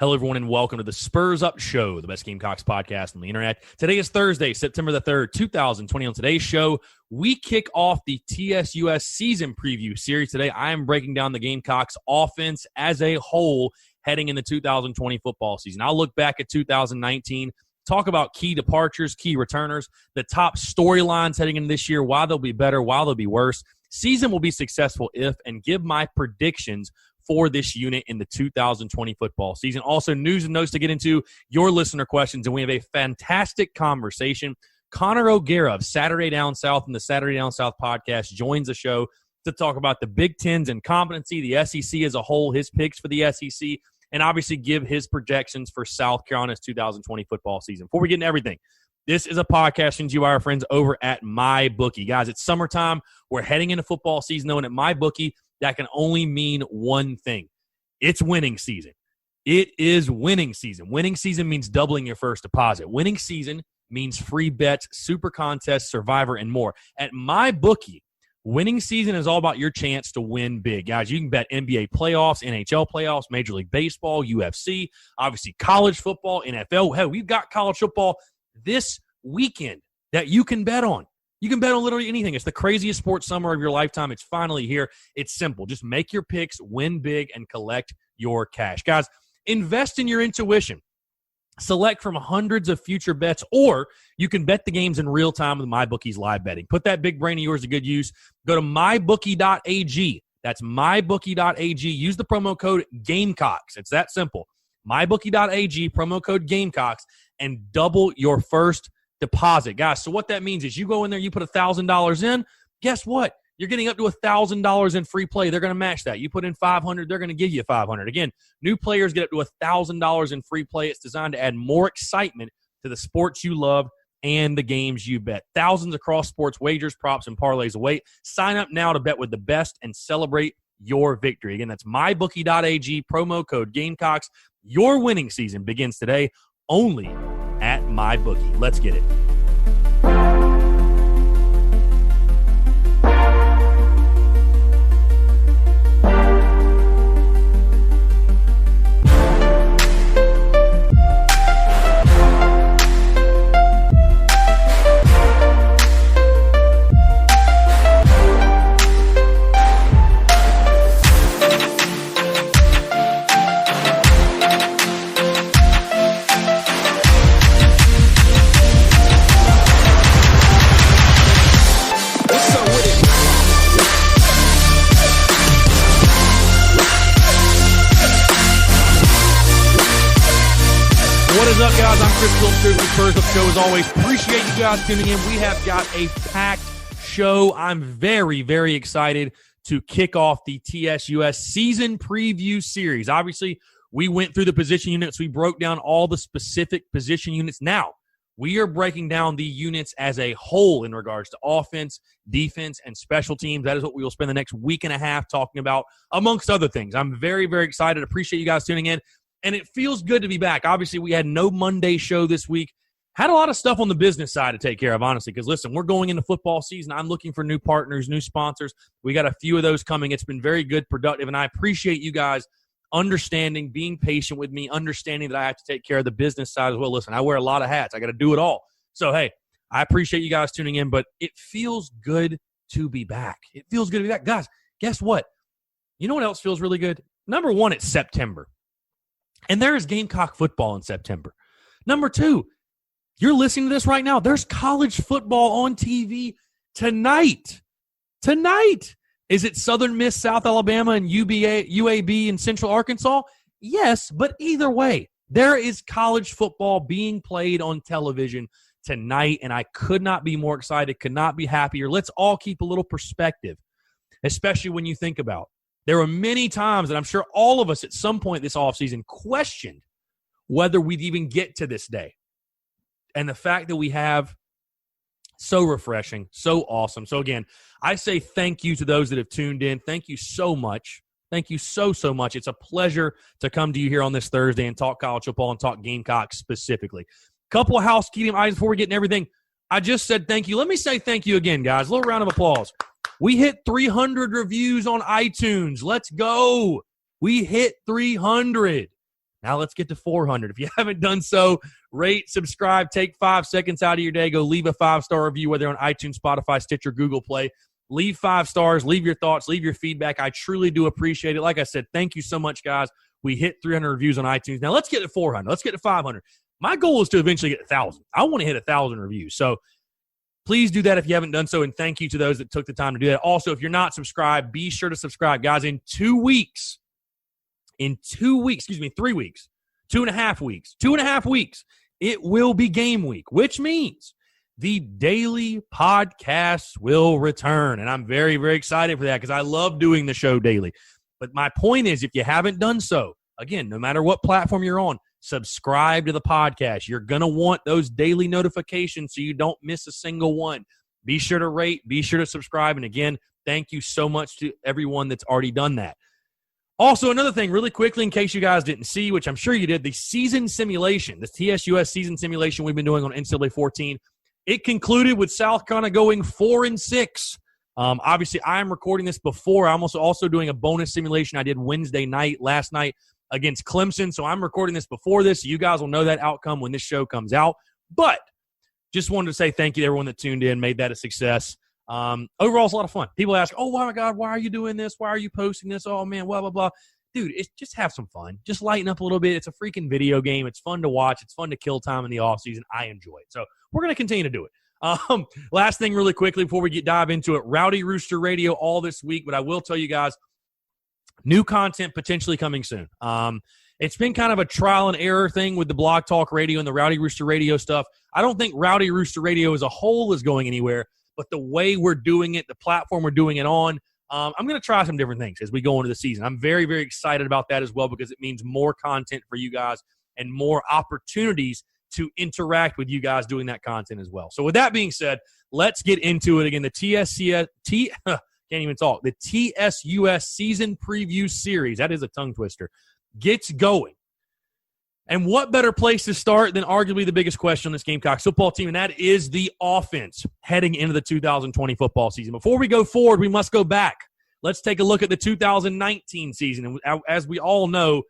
Hello, everyone, and welcome to the Spurs Up Show, the best Gamecocks podcast on the internet. Today is Thursday, September the 3rd, 2020. On today's show, we kick off the TSUS Season Preview Series. Today, I am breaking down the Gamecocks offense as a whole heading into 2020 football season. I'll look back at 2019, talk about key departures, key returners, the top storylines heading into this year, why they'll be better, why they'll be worse. Season will be successful if, and give my predictions for this unit in the 2020 football season. Also, news and notes to get into, your listener questions, and we have a fantastic conversation. Connor O'Gara of Saturday Down South and the Saturday Down South podcast joins the show to talk about the Big Ten's incompetency, the SEC as a whole, his picks for the SEC, and obviously give his projections for South Carolina's 2020 football season. Before we get into everything, this is a podcast from you, our friends over at MyBookie. Guys, it's summertime. We're heading into football season, though, and at MyBookie, that can only mean one thing. It's winning season. It is winning season. Winning season means doubling your first deposit. Winning season means free bets, super contests, Survivor, and more. At MyBookie, winning season is all about your chance to win big. Guys, you can bet NBA playoffs, NHL playoffs, Major League Baseball, UFC, obviously college football, NFL. Hell, we've got college football this weekend that you can bet on. You can bet on literally anything. It's the craziest sports summer of your lifetime. It's finally here. It's simple. Just make your picks, win big, and collect your cash. Guys, invest in your intuition. Select from hundreds of future bets, or you can bet the games in real time with MyBookie's live betting. Put that big brain of yours to good use. Go to mybookie.ag. That's mybookie.ag. Use the promo code Gamecocks. It's that simple. Mybookie.ag, promo code Gamecocks, and double your first deposit. Guys, so what that means is you go in there, you put $1,000 in, guess what? You're getting up to $1,000 in free play. They're going to match that. You put in $500, they're going to give you $500. Again, new players get up to $1,000 in free play. It's designed to add more excitement to the sports you love and the games you bet. Thousands across sports wagers, props, and parlays await. Sign up now to bet with the best and celebrate your victory. Again, that's mybookie.ag, promo code Gamecocks. Your winning season begins today only at MyBookie. Let's get it. The Spurs Up Show, as always. Appreciate you guys tuning in. We have got a packed show. I'm very, very excited to kick off the TSUS Season Preview Series. Obviously, we went through the position units. We broke down all the specific position units. Now, we are breaking down the units as a whole in regards to offense, defense, and special teams. That is what we will spend the next week and a half talking about, amongst other things. I'm very, very excited. Appreciate you guys tuning in. And it feels good to be back. Obviously, we had no Monday show this week. Had a lot of stuff on the business side to take care of, honestly, because, listen, we're going into football season. I'm looking for new partners, new sponsors. We got a few of those coming. It's been very good, productive, and I appreciate you guys understanding, being patient with me, understanding that I have to take care of the business side as well. Listen, I wear a lot of hats. I got to do it all. So, hey, I appreciate you guys tuning in, but it feels good to be back. It feels good to be back. Guys, guess what? You know what else feels really good? Number one, it's September. And there is Gamecock football in September. Number two, you're listening to this right now. There's college football on TV tonight. Tonight. Is it Southern Miss, South Alabama, and UAB in Central Arkansas? Yes, but either way, there is college football being played on television tonight, and I could not be more excited, could not be happier. Let's all keep a little perspective, especially when you think about there were many times that I'm sure all of us at some point this offseason questioned whether we'd even get to this day. And the fact that we have, so refreshing, so awesome. So again, I say thank you to those that have tuned in. Thank you so much. Thank you so much. It's a pleasure to come to you here on this Thursday and talk college football and talk Gamecocks specifically. Couple of housekeeping items before we get into everything. I just said thank you. Let me say thank you again, guys. A little round of applause. We hit 300 reviews on iTunes. Let's go. We hit 300. Now let's get to 400. If you haven't done so, rate, subscribe, take 5 seconds out of your day. Go leave a 5-star review, whether on iTunes, Spotify, Stitcher, Google Play. Leave 5 stars. Leave your thoughts. Leave your feedback. I truly do appreciate it. Like I said, thank you so much, guys. We hit 300 reviews on iTunes. Now let's get to 400. Let's get to 500. My goal is to eventually get 1,000. I want to hit 1,000 reviews. So please do that if you haven't done so, and thank you to those that took the time to do that. Also, if you're not subscribed, be sure to subscribe. Guys, in 3 weeks, 2.5 weeks, it will be game week, which means the daily podcast will return. And I'm very, very excited for that because I love doing the show daily. But my point is, if you haven't done so, again, no matter what platform you're on, subscribe to the podcast. You're going to want those daily notifications so you don't miss a single one. Be sure to rate, be sure to subscribe. And again, thank you so much to everyone that's already done that. Also, another thing, really quickly, in case you guys didn't see, which I'm sure you did, the season simulation, the TSUS season simulation we've been doing on NCAA 14, it concluded with South Carolina going 4-6. Obviously, I'm recording this before. I'm also doing a bonus simulation I did last night against Clemson. So I'm recording this before this. So you guys will know that outcome when this show comes out. But just wanted to say thank you to everyone that tuned in, made that a success. Overall, it's a lot of fun. People ask, oh my God, why are you doing this? Why are you posting this? Oh man, blah, blah, blah. Dude, it's just have some fun. Just lighten up a little bit. It's a freaking video game. It's fun to watch. It's fun to kill time in the off season. I enjoy it. So we're going to continue to do it. Last thing really quickly before we dive into it, Rowdy Rooster Radio all this week, but I will tell you guys, new content potentially coming soon. It's been kind of a trial and error thing with the Blog Talk Radio and the Rowdy Rooster Radio stuff. I don't think Rowdy Rooster Radio as a whole is going anywhere, but the way we're doing it, the platform we're doing it on, I'm going to try some different things as we go into the season. I'm very, very excited about that as well because it means more content for you guys and more opportunities to interact with you guys doing that content as well. So with that being said, let's get into it again. The The TSUS Season Preview Series, that is a tongue twister, gets going. And what better place to start than arguably the biggest question on this Gamecocks football team, and that is the offense heading into the 2020 football season. Before we go forward, we must go back. Let's take a look at the 2019 season. And as we all know,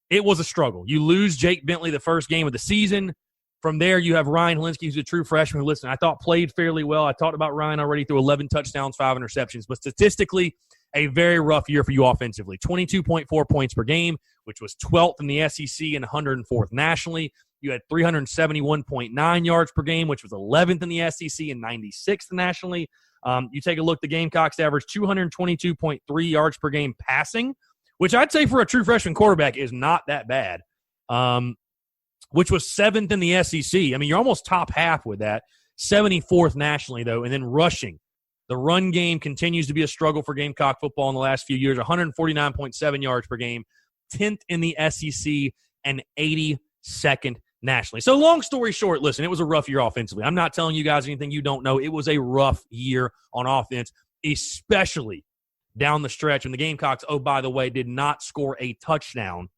it was a struggle. You lose Jake Bentley the first game of the season. From there, you have Ryan Holinsky, who's a true freshman who, listen, I thought played fairly well. I talked about Ryan already, through 11 touchdowns, 5 interceptions. But statistically, a very rough year for you offensively. 22.4 points per game, which was 12th in the SEC and 104th nationally. You had 371.9 yards per game, which was 11th in the SEC and 96th nationally. You take a look, the Gamecocks averaged 222.3 yards per game passing, which I'd say for a true freshman quarterback is not that bad, which was 7th in the SEC. I mean, you're almost top half with that. 74th nationally, though, and then rushing. The run game continues to be a struggle for Gamecock football in the last few years. 149.7 yards per game, 10th in the SEC, and 82nd nationally. So long story short, listen, it was a rough year offensively. I'm not telling you guys anything you don't know. It was a rough year on offense, especially down the stretch. And the Gamecocks, oh, by the way, did not score a touchdown.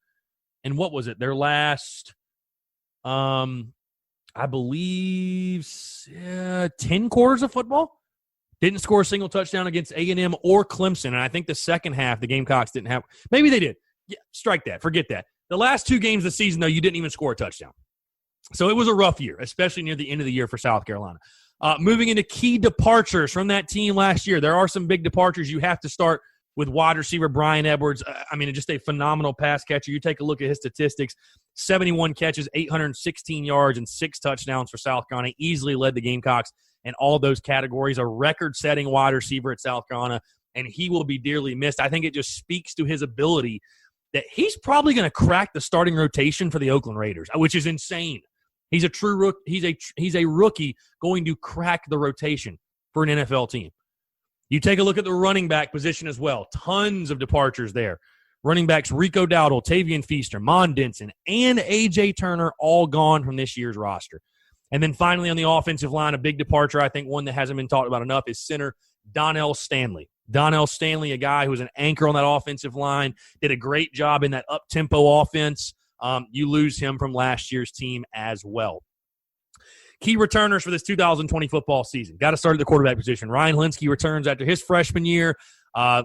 And what was it? Their last, I believe, 10 quarters of football? Didn't score a single touchdown against A&M or Clemson. And I think the second half, the Gamecocks didn't have – maybe they did. Yeah, strike that. Forget that. The last 2 games of the season, though, you didn't even score a touchdown. So it was a rough year, especially near the end of the year for South Carolina. Moving into key departures from that team last year, there are some big departures. You have to start with wide receiver Brian Edwards. I mean, just a phenomenal pass catcher. You take a look at his statistics, 71 catches, 816 yards, and 6 touchdowns for South Carolina. Easily led the Gamecocks in all those categories. A record-setting wide receiver at South Carolina, and he will be dearly missed. I think it just speaks to his ability that he's probably going to crack the starting rotation for the Oakland Raiders, which is insane. He's a true rookie. He's a rookie going to crack the rotation for an NFL team. You take a look at the running back position as well. Tons of departures there. Running backs Rico Dowdle, Tavian Feaster, Mon Denson, and A.J. Turner all gone from this year's roster. And then finally on the offensive line, a big departure, I think one that hasn't been talked about enough, is center Donnell Stanley. Donnell Stanley, a guy who was an anchor on that offensive line, did a great job in that up-tempo offense. You lose him from last year's team as well. Key returners for this 2020 football season. Got to start at the quarterback position. Ryan Holinsky returns after his freshman year,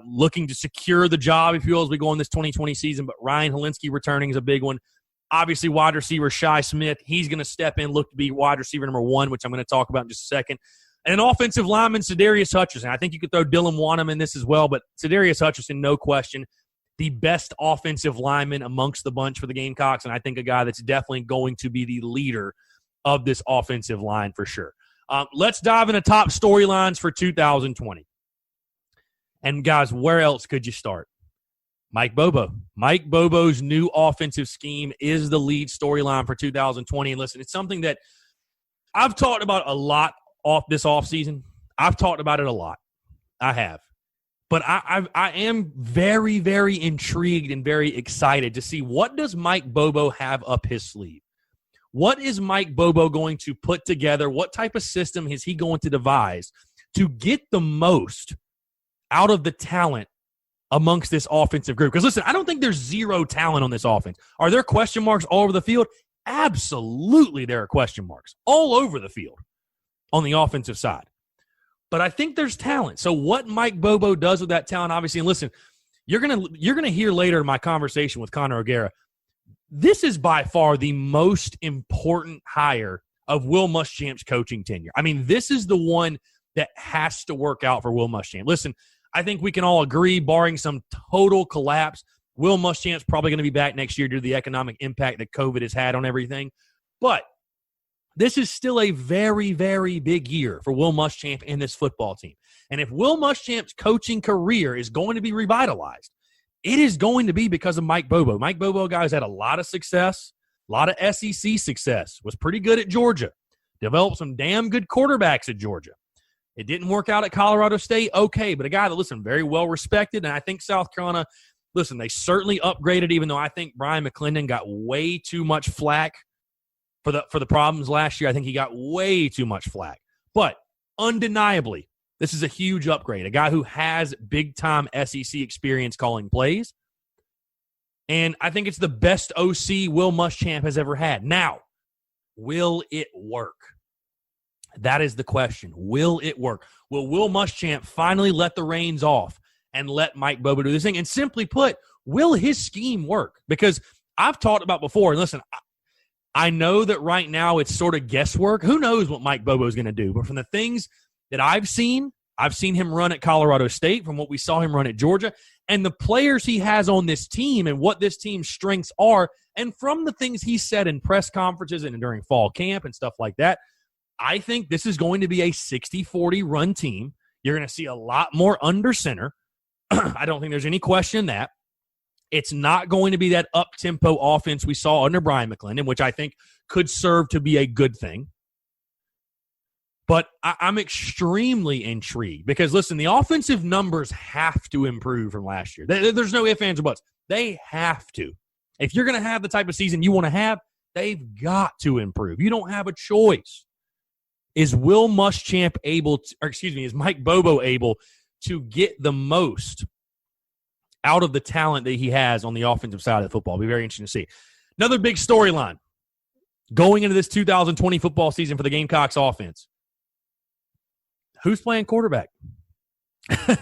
looking to secure the job, if you will, as we go on this 2020 season. But Ryan Holinsky returning is a big one. Obviously, wide receiver Shi Smith, he's going to step in, look to be wide receiver number 1, which I'm going to talk about in just a second. And an offensive lineman, Sedarius Hutchinson. I think you could throw Dylan Wanham in this as well, but Sedarius Hutchinson, no question, the best offensive lineman amongst the bunch for the Gamecocks, and I think a guy that's definitely going to be the leader of this offensive line for sure. Let's dive into top storylines for 2020. And, guys, where else could you start? Mike Bobo. Mike Bobo's new offensive scheme is the lead storyline for 2020. And listen, it's something that I've talked about a lot off this offseason. I've talked about it a lot. I have. But I am very, very intrigued and very excited to see what does Mike Bobo have up his sleeve. What is Mike Bobo going to put together? What type of system is he going to devise to get the most out of the talent amongst this offensive group? Because, listen, I don't think there's zero talent on this offense. Are there question marks all over the field? Absolutely there are question marks all over the field on the offensive side. But I think there's talent. So what Mike Bobo does with that talent, obviously, and listen, you're gonna hear later in my conversation with Connor O'Gara, this is by far the most important hire of Will Muschamp's coaching tenure. I mean, this is the one that has to work out for Will Muschamp. Listen, I think we can all agree, barring some total collapse, Will Muschamp's probably going to be back next year due to the economic impact that COVID has had on everything. But this is still a very, very big year for Will Muschamp and this football team. And if Will Muschamp's coaching career is going to be revitalized, it is going to be because of Mike Bobo. Mike Bobo, guys, had a lot of success, a lot of SEC success, was pretty good at Georgia, developed some damn good quarterbacks at Georgia. It didn't work out at Colorado State, okay, but a guy that, listen, very well respected, and I think South Carolina, listen, they certainly upgraded, even though I think Brian McClendon got way too much flack for the problems last year. I think he got way too much flack. But undeniably, this is a huge upgrade, a guy who has big-time SEC experience calling plays, and I think it's the best OC Will Muschamp has ever had. Now, will it work? That is the question. Will it work? Will Will Muschamp finally let the reins off and let Mike Bobo do this thing? And simply put, will his scheme work? Because I've talked about before, and listen, I know that right now it's sort of guesswork. Who knows what Mike Bobo is going to do? But from the things that I've seen him run at Colorado State, from what we saw him run at Georgia, and the players he has on this team and what this team's strengths are, and from the things he said in press conferences and during fall camp and stuff like that, I think this is going to be a 60-40 run team. You're going to see a lot more under center. I don't think there's any question that. It's not going to be that up-tempo offense we saw under Brian McClendon, which I think could serve to be a good thing. But I'm extremely intrigued because, listen, the offensive numbers have to improve from last year. There's no ifs, ands, or buts. They have to. If you're going to have the type of season you want to have, they've got to improve. You don't have a choice. Is Will Muschamp is Mike Bobo able to get the most out of the talent that he has on the offensive side of the football? It'll be very interesting to see. Another big storyline going into this 2020 football season for the Gamecocks offense. Who's playing quarterback?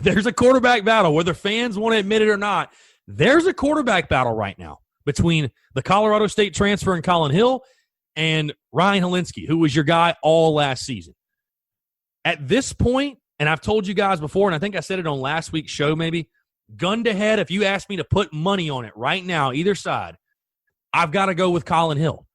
There's a quarterback battle. Whether fans want to admit it or not, there's a quarterback battle right now between the Colorado State transfer and Colin Hill and Ryan Helinski, who was your guy all last season. At this point, and I've told you guys before, and I think I said it on last week's show maybe, gun to head, if you ask me to put money on it right now, either side, I've got to go with Colin Hill.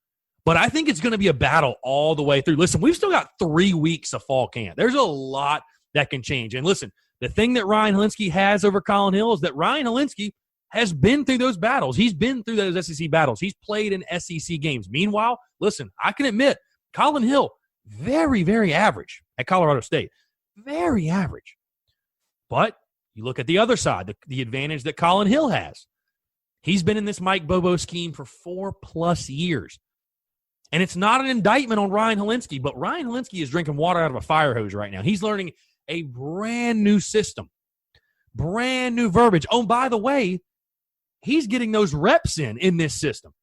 But I think it's going to be a battle all the way through. Listen, we've still got 3 weeks of fall camp. There's a lot that can change. And listen, the thing that Ryan Helinski has over Colin Hill is that Ryan Helinski has been through those battles. He's been through those SEC battles. He's played in SEC games. Meanwhile, listen, I can admit, Colin Hill, very, very average at Colorado State. Very average. But you look at the other side, the advantage that Colin Hill has. He's been in this Mike Bobo scheme for 4+ years. And it's not an indictment on Ryan Helinski, but Ryan Helinski is drinking water out of a fire hose right now. He's learning a brand new system, brand new verbiage. Oh, by the way, he's getting those reps in this system.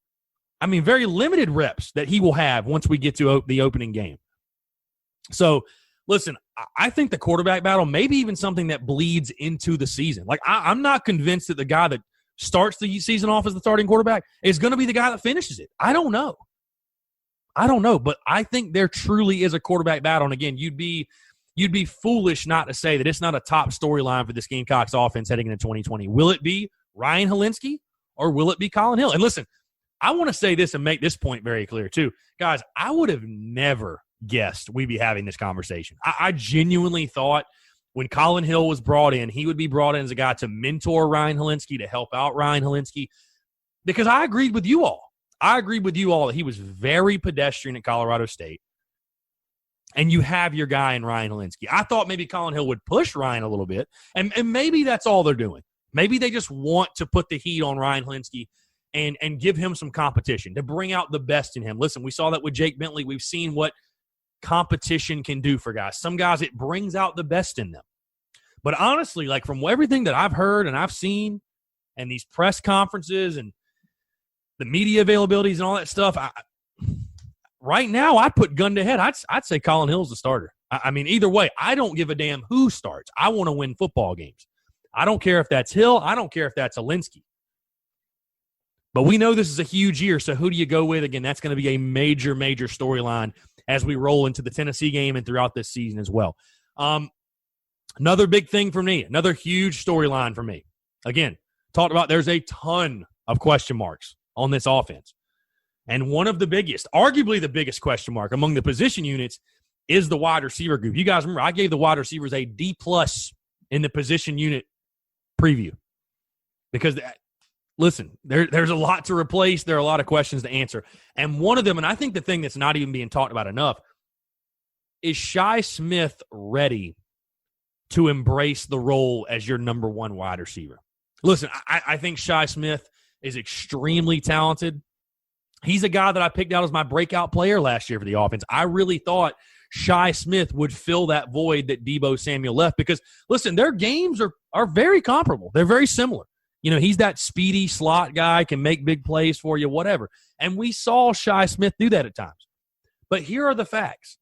I mean, very limited reps that he will have once we get to the opening game. So, listen, I think the quarterback battle may be even something that bleeds into the season. Like, I'm not convinced that the guy that starts the season off as the starting quarterback is going to be the guy that finishes it. I don't know, but I think there truly is a quarterback battle. And again, you'd be foolish not to say that it's not a top storyline for this Gamecocks offense heading into 2020. Will it be Ryan Helinski or will it be Colin Hill? And listen, I want to say this and make this point very clear too. Guys, I would have never guessed we'd be having this conversation. I genuinely thought when Colin Hill was brought in, he would be brought in as a guy to mentor Ryan Helinski, to help out Ryan Helinski, because I agreed with you all. That he was very pedestrian at Colorado State, and you have your guy in Ryan Helinski. I thought maybe Colin Hill would push Ryan a little bit, and maybe that's all they're doing. Maybe they just want to put the heat on Ryan Helinski and give him some competition, to bring out the best in him. Listen, we saw that with Jake Bentley. We've seen what competition can do for guys. Some guys, it brings out the best in them. But honestly, like from everything that I've heard and I've seen and these press conferences and the media availabilities and all that stuff, right now I'd put gun to head. I'd say Colin Hill's the starter. I mean, either way, I don't give a damn who starts. I want to win football games. I don't care if that's Hill. I don't care if that's Helinski. But we know this is a huge year, so who do you go with? Again, that's going to be a major, major storyline as we roll into the Tennessee game and throughout this season as well. Another big thing for me, another huge storyline for me. Again, talked about there's a ton of question marks on this offense. And one of the biggest, arguably the biggest question mark among the position units is the wide receiver group. You guys remember I gave the wide receivers a D+ in the position unit preview. Because, listen, there's a lot to replace. There are a lot of questions to answer. And one of them, and I think the thing that's not even being talked about enough, is Shi Smith ready to embrace the role as your number one wide receiver? Listen, I think Shi Smith is extremely talented. He's a guy that I picked out as my breakout player last year for the offense. I really thought Shi Smith would fill that void that Deebo Samuel left because, listen, their games are very comparable. They're very similar. You know, he's that speedy slot guy, can make big plays for you, whatever. And we saw Shi Smith do that at times. But here are the facts.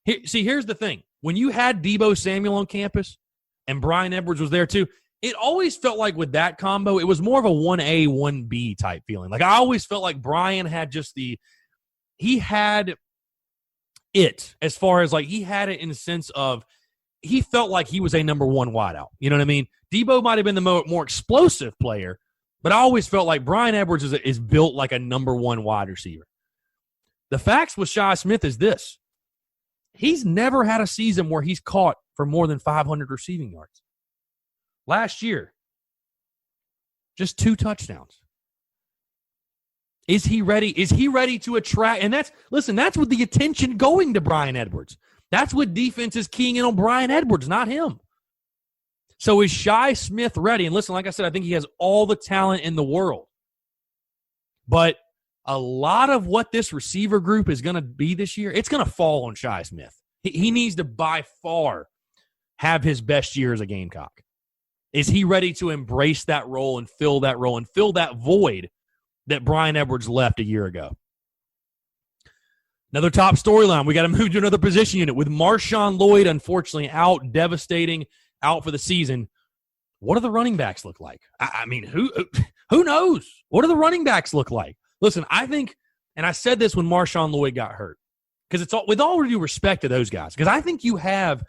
Here's the thing. When you had Deebo Samuel on campus and Brian Edwards was there too, it always felt like with that combo, it was more of a 1A, 1B type feeling. Like I always felt like Brian had he had it as far as like he had it in the sense of he felt like he was a number one wideout. You know what I mean? Deebo might have been the more explosive player, but I always felt like Brian Edwards is built like a number one wide receiver. The facts with Shi Smith is this. He's never had a season where he's caught for more than 500 receiving yards. Last year, just 2 touchdowns. Is he ready? Is he ready to attract? And that's with the attention going to Brian Edwards. That's what defense is keying in on Brian Edwards, not him. So is Shi Smith ready? And listen, like I said, I think he has all the talent in the world. But a lot of what this receiver group is going to be this year, it's going to fall on Shi Smith. He needs to by far have his best year as a Gamecock. Is he ready to embrace that role and fill that void that Brian Edwards left a year ago? Another top storyline. We got to move to another position unit with Marshawn Lloyd, unfortunately, devastating, out for the season. What do the running backs look like? I mean, who knows? What do the running backs look like? Listen, I think, and I said this when Marshawn Lloyd got hurt, because it's all, with all due respect to those guys, because I think you have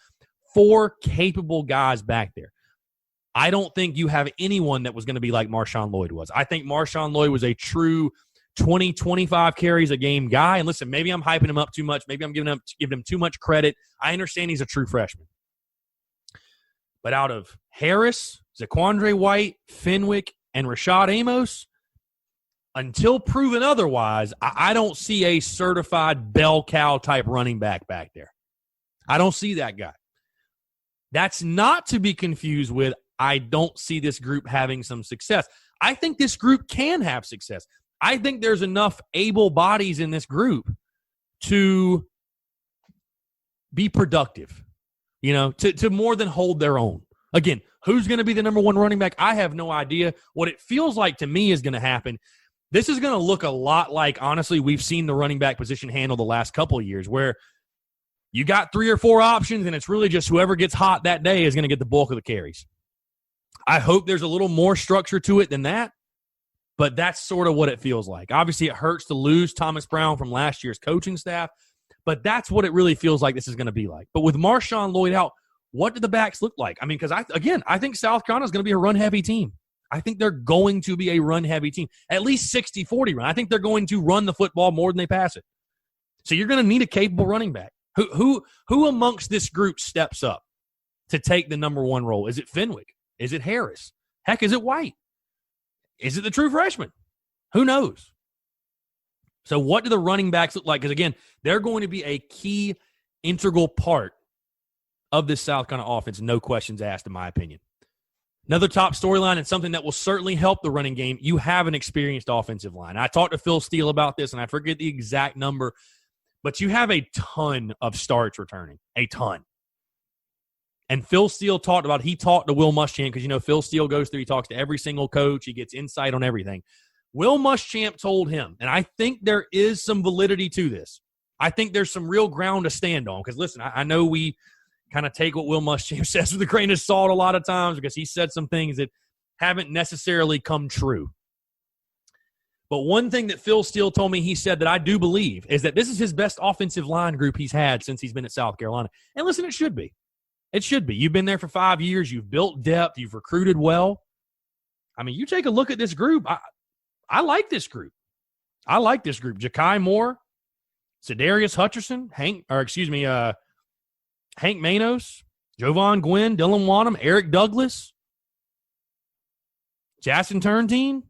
4 capable guys back there. I don't think you have anyone that was going to be like Marshawn Lloyd was. I think Marshawn Lloyd was a true 20, 25 carries a game guy. And listen, maybe I'm hyping him up too much. Maybe I'm giving him too much credit. I understand he's a true freshman. But out of Harris, Zaquandre White, Fenwick, and Rashad Amos, until proven otherwise, I don't see a certified bell cow type running back there. I don't see that guy. That's not to be confused with I don't see this group having some success. I think this group can have success. I think there's enough able bodies in this group to be productive, to more than hold their own. Again, who's going to be the number one running back? I have no idea. What it feels like to me is going to happen. This is going to look a lot like, honestly, we've seen the running back position handle the last couple of years where you got 3 or 4 options and it's really just whoever gets hot that day is going to get the bulk of the carries. I hope there's a little more structure to it than that, but that's sort of what it feels like. Obviously, it hurts to lose Thomas Brown from last year's coaching staff, but that's what it really feels like this is going to be like. But with Marshawn Lloyd out, what do the backs look like? I mean, because I think South Carolina is going to be a run-heavy team. I think they're going to be a run-heavy team, at least 60-40 run. I think they're going to run the football more than they pass it. So you're going to need a capable running back. Who amongst this group steps up to take the number one role? Is it Fenwick? Is it Harris? Heck, is it White? Is it the true freshman? Who knows? So what do the running backs look like? Because, again, they're going to be a key, integral part of this South Carolina offense, no questions asked, in my opinion. Another top storyline and something that will certainly help the running game, you have an experienced offensive line. I talked to Phil Steele about this, and I forget the exact number, but you have a ton of starts returning, a ton. And Phil Steele talked to Will Muschamp because, Phil Steele goes through, he talks to every single coach, he gets insight on everything. Will Muschamp told him, and I think there is some validity to this. I think there's some real ground to stand on because, listen, I know we kind of take what Will Muschamp says with a grain of salt a lot of times because he said some things that haven't necessarily come true. But one thing that Phil Steele told me he said that I do believe is that this is his best offensive line group he's had since he's been at South Carolina. And listen, it should be. It should be. You've been there for 5 years. You've built depth. You've recruited well. I mean, you take a look at this group. I like this group. I like this group. Ja'Kai Moore, Cedarius Hutcherson, Hank Manos, Jovan Gwynn, Dylan Wanham, Eric Douglas, Jackson Turntine.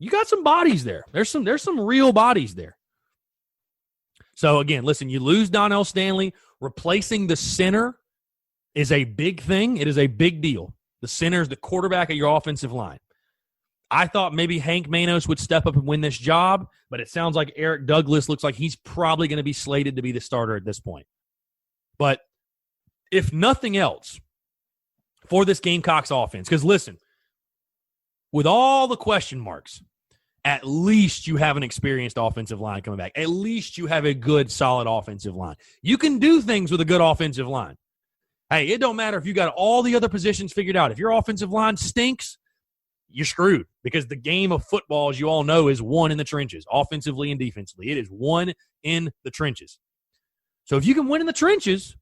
You got some bodies there. There's some real bodies there. So, again, listen, you lose Donnell Stanley. Replacing the center is a big thing. It is a big deal. The center is the quarterback of your offensive line. I thought maybe Hank Manos would step up and win this job, but it sounds like Eric Douglas looks like he's probably going to be slated to be the starter at this point. But if nothing else, for this Gamecocks offense, because listen, with all the question marks, at least you have an experienced offensive line coming back. At least you have a good, solid offensive line. You can do things with a good offensive line. Hey, it don't matter if you got all the other positions figured out. If your offensive line stinks, you're screwed because the game of football, as you all know, is won in the trenches, offensively and defensively. It is won in the trenches. So if you can win in the trenches,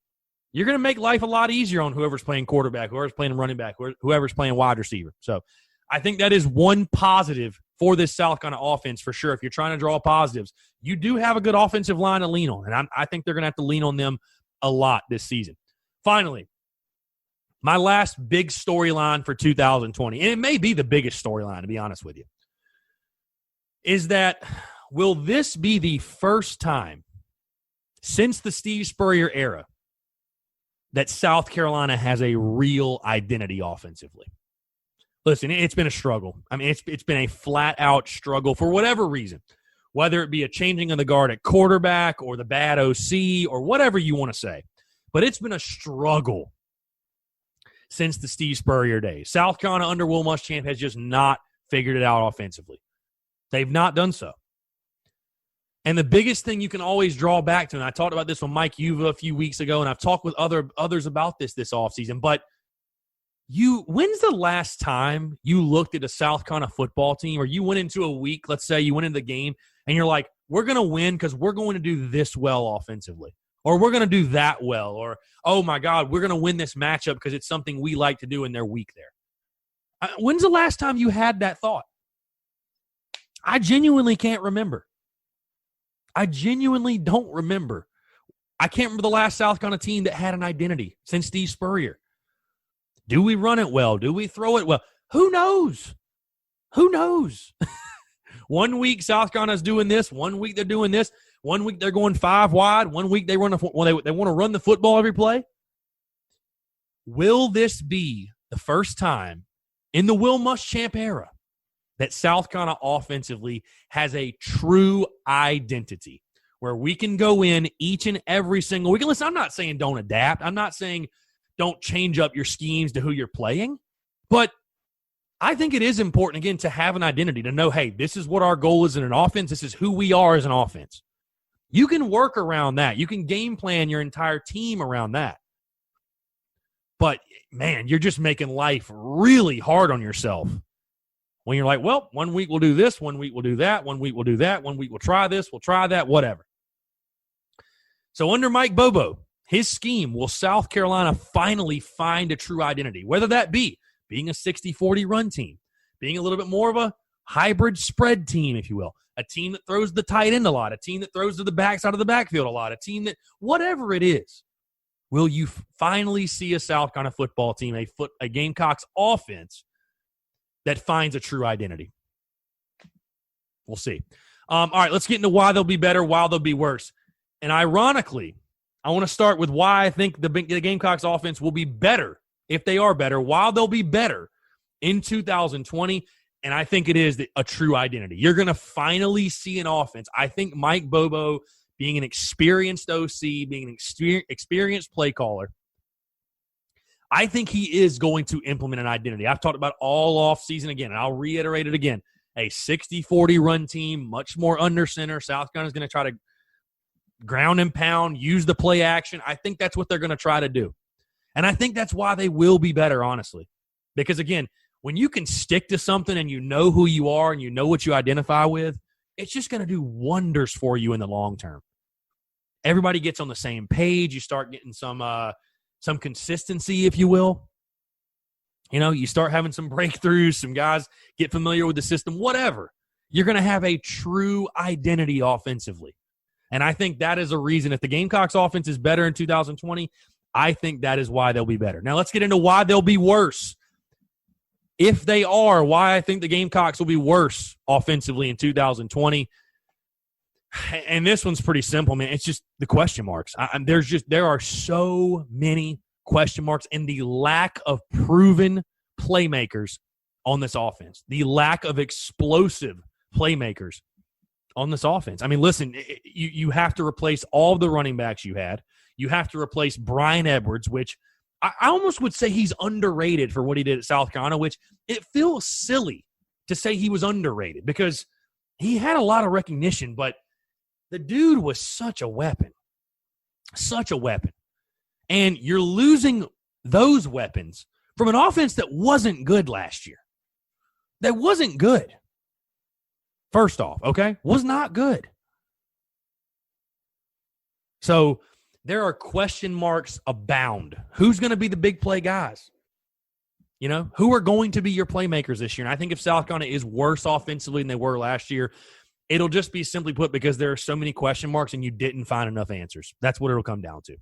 you're going to make life a lot easier on whoever's playing quarterback, whoever's playing running back, whoever's playing wide receiver. So I think that is one positive for this South Carolina offense for sure. If you're trying to draw positives, you do have a good offensive line to lean on, and I think they're going to have to lean on them a lot this season. Finally, my last big storyline for 2020, and it may be the biggest storyline, to be honest with you, is that will this be the first time since the Steve Spurrier era that South Carolina has a real identity offensively? Listen, it's been a struggle. I mean, it's been a flat-out struggle for whatever reason, whether it be a changing of the guard at quarterback or the bad OC or whatever you want to say. But it's been a struggle since the Steve Spurrier days. South Carolina under Will Muschamp has just not figured it out offensively. They've not done so. And the biggest thing you can always draw back to, and I talked about this with Mike Uva a few weeks ago, and I've talked with others about this offseason, but when's the last time you looked at a South Carolina football team or you went into a week, let's say you went into the game, and you're like, we're going to win because we're going to do this well offensively, or we're going to do that well, or, oh, my God, we're going to win this matchup because it's something we like to do in their week there. When's the last time you had that thought? I genuinely can't remember. I genuinely don't remember. I can't remember the last South Carolina team that had an identity since Steve Spurrier. Do we run it well? Do we throw it well? Who knows? Who knows? 1 week South Carolina's doing this. 1 week they're doing this. 1 week they're going 5 wide. 1 week they want to run the football every play. Will this be the first time in the Will Muschamp era that South Carolina offensively has a true identity where we can go in each and every single week? Listen, I'm not saying don't adapt. I'm not saying don't change up your schemes to who you're playing. But I think it is important, again, to have an identity, to know, hey, this is what our goal is in an offense. This is who we are as an offense. You can work around that. You can game plan your entire team around that. But, man, you're just making life really hard on yourself. When you're like, well, 1 week we'll do this, 1 week we'll do that, 1 week we'll do that, 1 week we'll try this, we'll try that, whatever. So under Mike Bobo, his scheme, will South Carolina finally find a true identity? Whether that be being a 60-40 run team, being a little bit more of a hybrid spread team, if you will, a team that throws the tight end a lot, a team that throws to the backside of the backfield a lot, a team that, whatever it is, will you finally see a South Carolina football team, a Gamecocks offense that finds a true identity? We'll see. All right, let's get into why they'll be better, why they'll be worse. And ironically, I want to start with why I think the Gamecocks offense will be better, if they are better, while they'll be better in 2020. And I think it is a true identity. You're going to finally see an offense. I think Mike Bobo, being an experienced OC, being an experienced play caller, I think he is going to implement an identity. I've talked about all offseason again, and I'll reiterate it again. A 60-40 run team, much more under center. South Carolina's going to try to ground and pound, use the play action. I think that's what they're going to try to do. And I think that's why they will be better, honestly. Because, again, when you can stick to something and you know who you are and you know what you identify with, it's just going to do wonders for you in the long term. Everybody gets on the same page. You start getting some consistency, if you will. You know, you start having some breakthroughs, some guys get familiar with the system, whatever. You're going to have a true identity offensively. And I think that is a reason. If the Gamecocks offense is better in 2020, I think that is why they'll be better. Now let's get into why they'll be worse. If they are, why I think the Gamecocks will be worse offensively in 2020. And this one's pretty simple, man. It's just the question marks. There are so many question marks, and the lack of proven playmakers on this offense, the lack of explosive playmakers on this offense. I mean, listen, you have to replace all the running backs you had. You have to replace Brian Edwards, which I almost would say he's underrated for what he did at South Carolina, which it feels silly to say he was underrated because he had a lot of recognition, but the dude was such a weapon. Such a weapon. And you're losing those weapons from an offense that wasn't good last year. That wasn't good. First off, okay? Was not good. So there are question marks abound. Who's going to be the big play guys? You know, who are going to be your playmakers this year? And I think if South Carolina is worse offensively than they were last year, it'll just be simply put because there are so many question marks and you didn't find enough answers. That's what it'll come down to.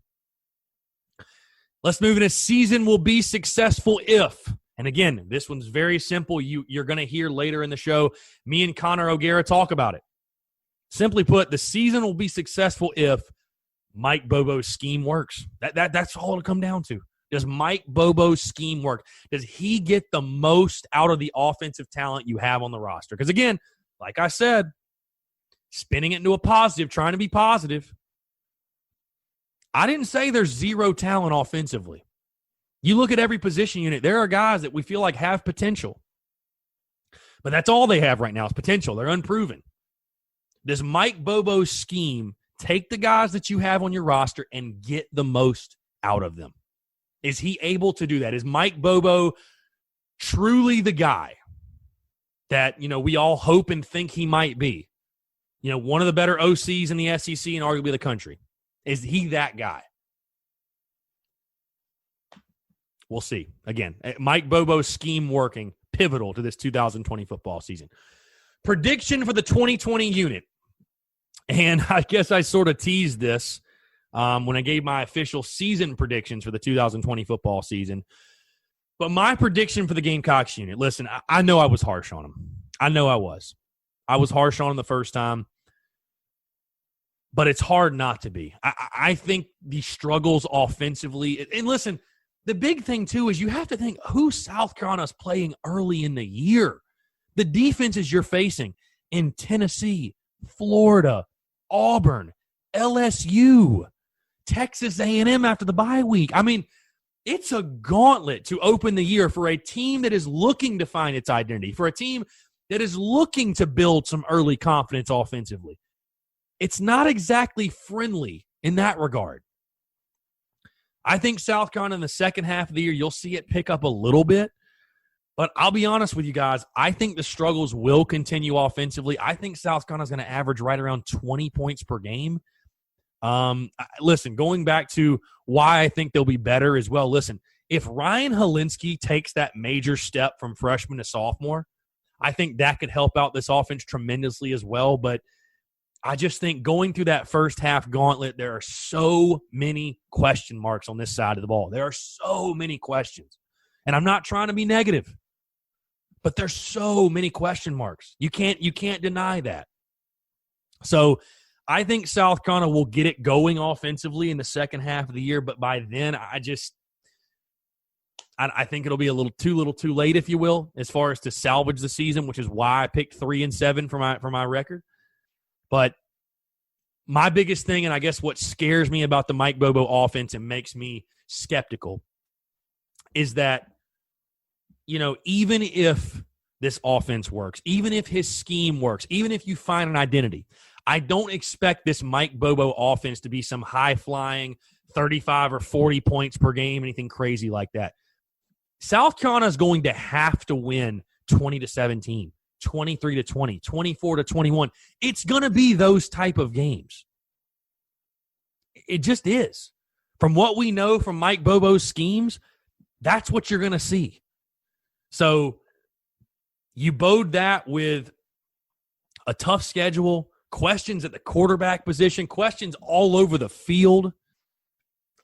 Let's move into season will be successful if. And again, this one's very simple. You're going to hear later in the show me and Connor O'Gara talk about it. Simply put, the season will be successful if Mike Bobo's scheme works. That's all it'll come down to. Does Mike Bobo's scheme work? Does he get the most out of the offensive talent you have on the roster? Because again, like I said, spinning it into a positive, trying to be positive. I didn't say there's zero talent offensively. You look at every position unit, there are guys that we feel like have potential. But that's all they have right now is potential. They're unproven. Does Mike Bobo's scheme take the guys that you have on your roster and get the most out of them? Is he able to do that? Is Mike Bobo truly the guy that, we all hope and think he might be? One of the better OCs in the SEC and arguably the country. Is he that guy? We'll see. Again, Mike Bobo's scheme working, pivotal to this 2020 football season. Prediction for the 2020 unit. And I guess I sort of teased this when I gave my official season predictions for the 2020 football season. But my prediction for the Gamecocks unit, listen, I know I was harsh on him. I know I was. I was harsh on him the first time. But it's hard not to be. I think the struggles offensively, and listen, the big thing, too, is you have to think who South Carolina's playing early in the year. The defenses you're facing in Tennessee, Florida, Auburn, LSU, Texas A&M after the bye week. I mean, it's a gauntlet to open the year for a team that is looking to find its identity, for a team that is looking to build some early confidence offensively. It's not exactly friendly in that regard. I think South Carolina in the second half of the year, you'll see it pick up a little bit. But I'll be honest with you guys, I think the struggles will continue offensively. I think South Carolina's going to average right around 20 points per game. Listen, going back to why I think they'll be better as well, listen, if Ryan Helinski takes that major step from freshman to sophomore, I think that could help out this offense tremendously as well. But I just think going through that first half gauntlet, there are so many question marks on this side of the ball. There are so many questions. And I'm not trying to be negative, but there's so many question marks. You can't deny that. So I think South Carolina will get it going offensively in the second half of the year, but by then I think it'll be a little too late, if you will, as far as to salvage the season, which is why I picked 3-7 for my record. But my biggest thing, and I guess what scares me about the Mike Bobo offense and makes me skeptical, is that, you know, even if this offense works, even if his scheme works, even if you find an identity, I don't expect this Mike Bobo offense to be some high-flying 35 or 40 points per game, anything crazy like that. South Carolina is going to have to win 20-17, 23-20, 24-21. It's going to be those type of games. It just is. From what we know from Mike Bobo's schemes, that's what you're going to see. So you bode that with a tough schedule, questions at the quarterback position, questions all over the field.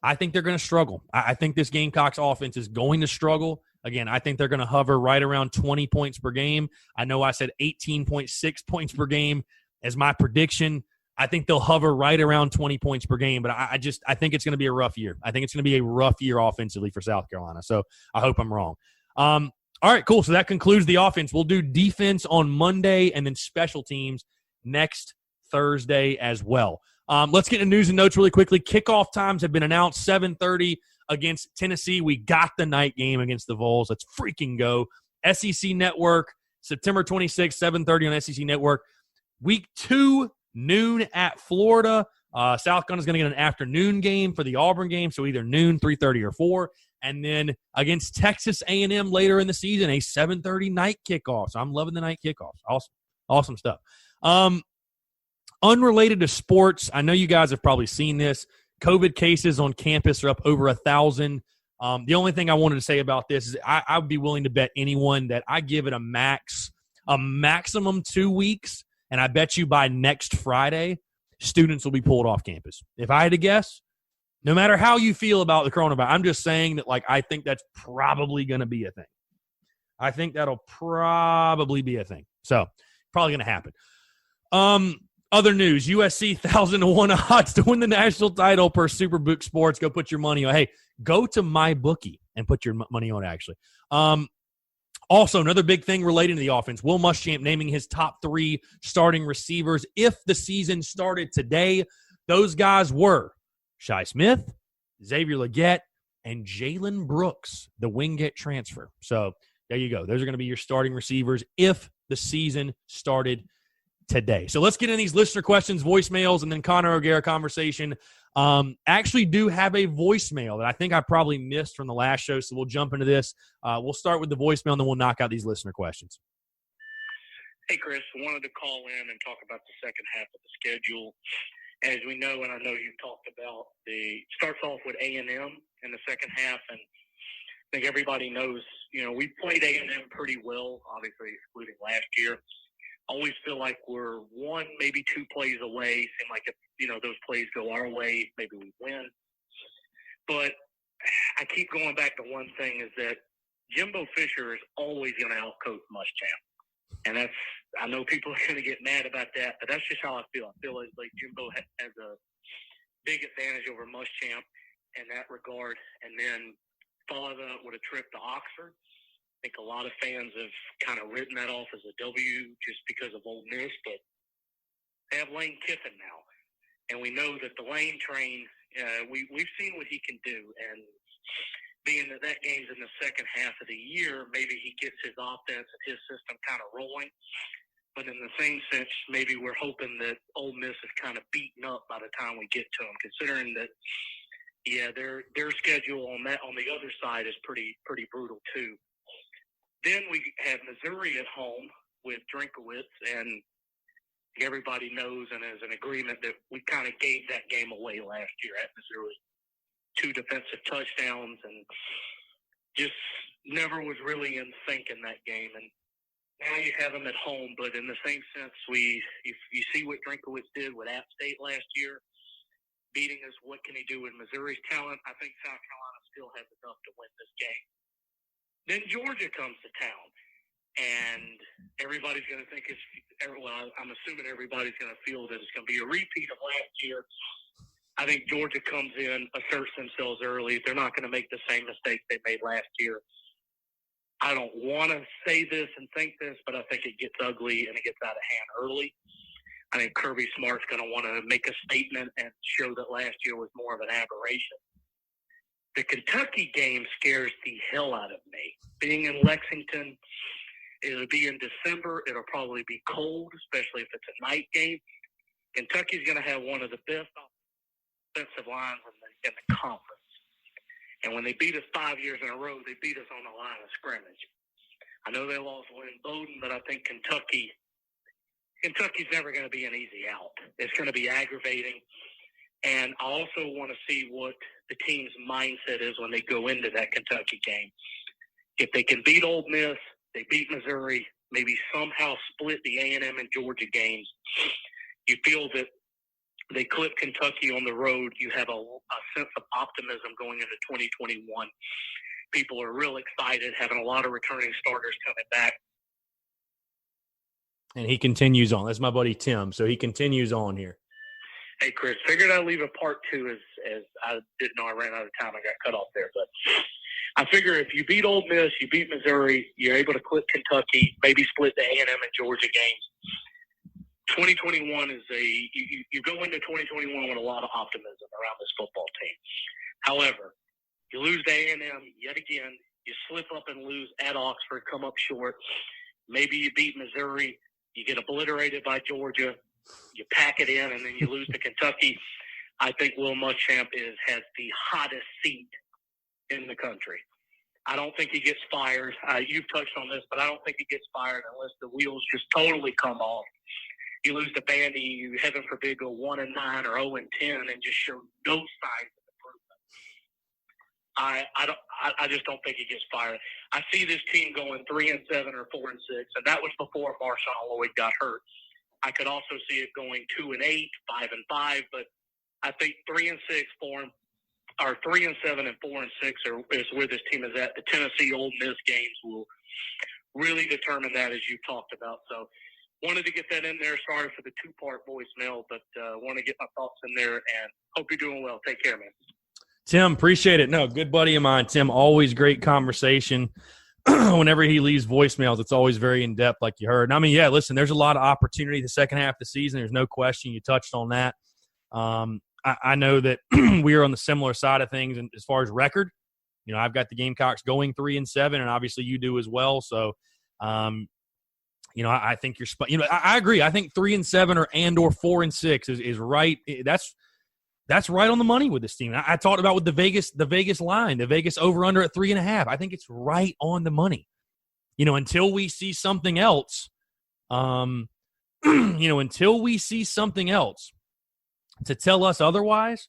I think they're going to struggle. I think this Gamecocks offense is going to struggle. Again, I think they're going to hover right around 20 points per game. I know I said 18.6 points per game as my prediction. I think they'll hover right around 20 points per game, but I think it's going to be a rough year. I think it's going to be a rough year offensively for South Carolina. So I hope I'm wrong. All right, cool. So that concludes the offense. We'll do defense on Monday and then special teams next Thursday as well. Let's get into news and notes really quickly. Kickoff times have been announced, 7:30 against Tennessee. We got the night game against the Vols. Let's freaking go. SEC Network, September 26th, 7:30 on SEC Network. Week 2, noon at Florida. South Carolina's going to get an afternoon game for the Auburn game, so either noon, 3:30, or 4. And then against Texas A&M later in the season, a 7:30 night kickoff. So I'm loving the night kickoffs. Awesome stuff. Unrelated to sports, I know you guys have probably seen this. COVID cases on campus are up over 1,000. The only thing I wanted to say about this is I would be willing to bet anyone that I give it a maximum 2 weeks, and I bet you by next Friday, students will be pulled off campus. If I had to guess, no matter how you feel about the coronavirus, I'm just saying that, like, I think that's probably going to be a thing. I think that'll probably be a thing. So, probably going to happen. Other news, USC 1,000-1 odds to win the national title per Superbook Sports. Go put your money on. Hey, go to MyBookie and put your money on it, actually. Also, another big thing relating to the offense, Will Muschamp naming his top 3 starting receivers. If the season started today, those guys were Shi Smith, Xavier Legette, and Jalen Brooks, the Wingate transfer. So there you go. Those are going to be your starting receivers if the season started today. So let's get in these listener questions, voicemails, and then Connor O'Gara conversation. Actually do have a voicemail that I think I probably missed from the last show, so we'll jump into this. We'll start with the voicemail, and then we'll knock out these listener questions. Hey, Chris. I wanted to call in and talk about the second half of the schedule. As we know, and I know you've talked about, starts off with A&M in the second half, and I think everybody knows, we played A&M pretty well, obviously excluding last year. Always feel like we're 1, maybe 2 plays away. Seem like if, those plays go our way, maybe we win. But I keep going back to one thing, is that Jimbo Fisher is always going to outcoach Muschamp. And I know people are going to get mad about that, but that's just how I feel. I feel like Jimbo has a big advantage over Muschamp in that regard. And then follow that with a trip to Oxford. I think a lot of fans have kind of written that off as a W just because of Ole Miss, but they have Lane Kiffin now. And we know that the Lane train, we've seen what he can do. And being that game's in the second half of the year, maybe he gets his offense and his system kind of rolling. But in the same sense, maybe we're hoping that Ole Miss is kind of beaten up by the time we get to him, considering that Yeah, their schedule on the other side is pretty brutal too. Then we have Missouri at home with Drinkowitz, and everybody knows and is in agreement that we kind of gave that game away last year at Missouri. 2 defensive touchdowns, and just never was really in sync in that game. And now you have them at home, but in the same sense, if you see what Drinkowitz did with App State last year, beating us, what can he do with Missouri's talent? I think South Carolina still has enough to win this game. Then Georgia comes to town, and everybody's going to think I'm assuming everybody's going to feel that it's going to be a repeat of last year. I think Georgia comes in, asserts themselves early. They're not going to make the same mistakes they made last year. I don't want to say this and think this, but I think it gets ugly and it gets out of hand early. I think Kirby Smart's going to want to make a statement and show that last year was more of an aberration. The Kentucky game scares the hell out of me. Being in Lexington, it'll be in December. It'll probably be cold, especially if it's a night game. Kentucky's going to have one of the best offensive lines in the conference. And when they beat us 5 years in a row, they beat us on the line of scrimmage. I know they lost Lynn Bowden, but I think Kentucky's never going to be an easy out. It's going to be aggravating. And I also want to see what the team's mindset is when they go into that Kentucky game. If they can beat Ole Miss, they beat Missouri, maybe somehow split the A&M and Georgia games, you feel that they clip Kentucky on the road, you have a sense of optimism going into 2021. People are real excited, having a lot of returning starters coming back. And he continues on. That's my buddy Tim, so he continues on here. Hey, Chris, figured I'd leave a part 2 as I didn't know I ran out of time. I got cut off there. But I figure if you beat Ole Miss, you beat Missouri, you're able to clip Kentucky, maybe split the A&M and Georgia games. 2021 is you go into 2021 with a lot of optimism around this football team. However, you lose to A&M yet again. You slip up and lose at Oxford, come up short. Maybe you beat Missouri. You get obliterated by Georgia. You pack it in, and then you lose to Kentucky. I think Will Muschamp has the hottest seat in the country. I don't think he gets fired. You've touched on this, but I don't think he gets fired unless the wheels just totally come off. You lose to Vandy, you heaven forbid go 1-9 or 0-10, and just show no signs of improvement. I just don't think he gets fired. I see this team going 3-7 or 4-6, and that was before Marshawn Lloyd got hurt. I could also see it going 2-8, 5-5, but I think 3-6, 3-7, and 4-6 is where this team is at. The Tennessee Ole Miss games will really determine that, as you talked about. So, wanted to get that in there. Sorry for the 2-part voicemail, but want to get my thoughts in there. And hope you're doing well. Take care, man. Tim, appreciate it. No, good buddy of mine. Tim, always great conversation. Whenever he leaves voicemails, it's always very in-depth like you heard. And I mean, yeah, listen, there's a lot of opportunity the second half of the season. There's no question. You touched on that. I know that we are on the similar side of things and as far as record. You know, I've got the Gamecocks going 3-7, and obviously you do as well. So, you know, I think you're – you know, I agree. I think 3-7 or 4-6 is right. That's right on the money with this team. I talked about with the Vegas line, the Vegas over-under at 3.5. I think it's right on the money. You know, until we see something else, to tell us otherwise,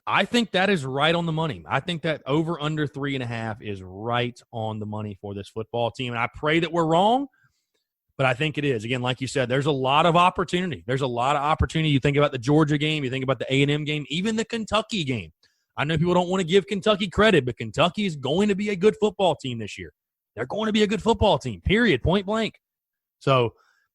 I think that is right on the money. I think that over-under 3.5 is right on the money for this football team. And I pray that we're wrong, but I think it is. Again, like you said, there's a lot of opportunity. You think about the Georgia game. You think about the A&M game, even the Kentucky game. I know people don't want to give Kentucky credit, but Kentucky is going to be a good football team this year. They're going to be a good football team, period, point blank. So,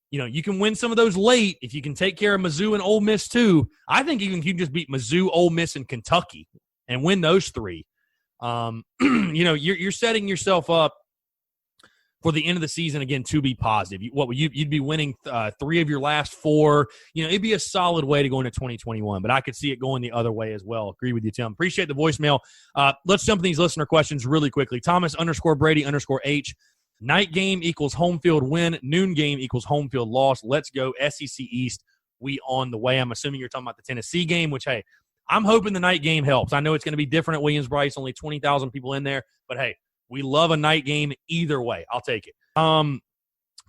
you know, you can win some of those late if you can take care of Mizzou and Ole Miss too. I think even if you can just beat Mizzou, Ole Miss, and Kentucky and win those 3, you know, you're setting yourself up for the end of the season, again, to be positive. You'd be winning 3 of your last 4. You know, it'd be a solid way to go into 2021, but I could see it going the other way as well. Agree with you, Tim. Appreciate the voicemail. Let's jump in these listener questions really quickly. Thomas_Brady_H. Night game equals home field win. Noon game equals home field loss. Let's go. SEC East, we on the way. I'm assuming you're talking about the Tennessee game, which, hey, I'm hoping the night game helps. I know it's going to be different at Williams-Brice, only 20,000 people in there, but hey, we love a night game either way. I'll take it.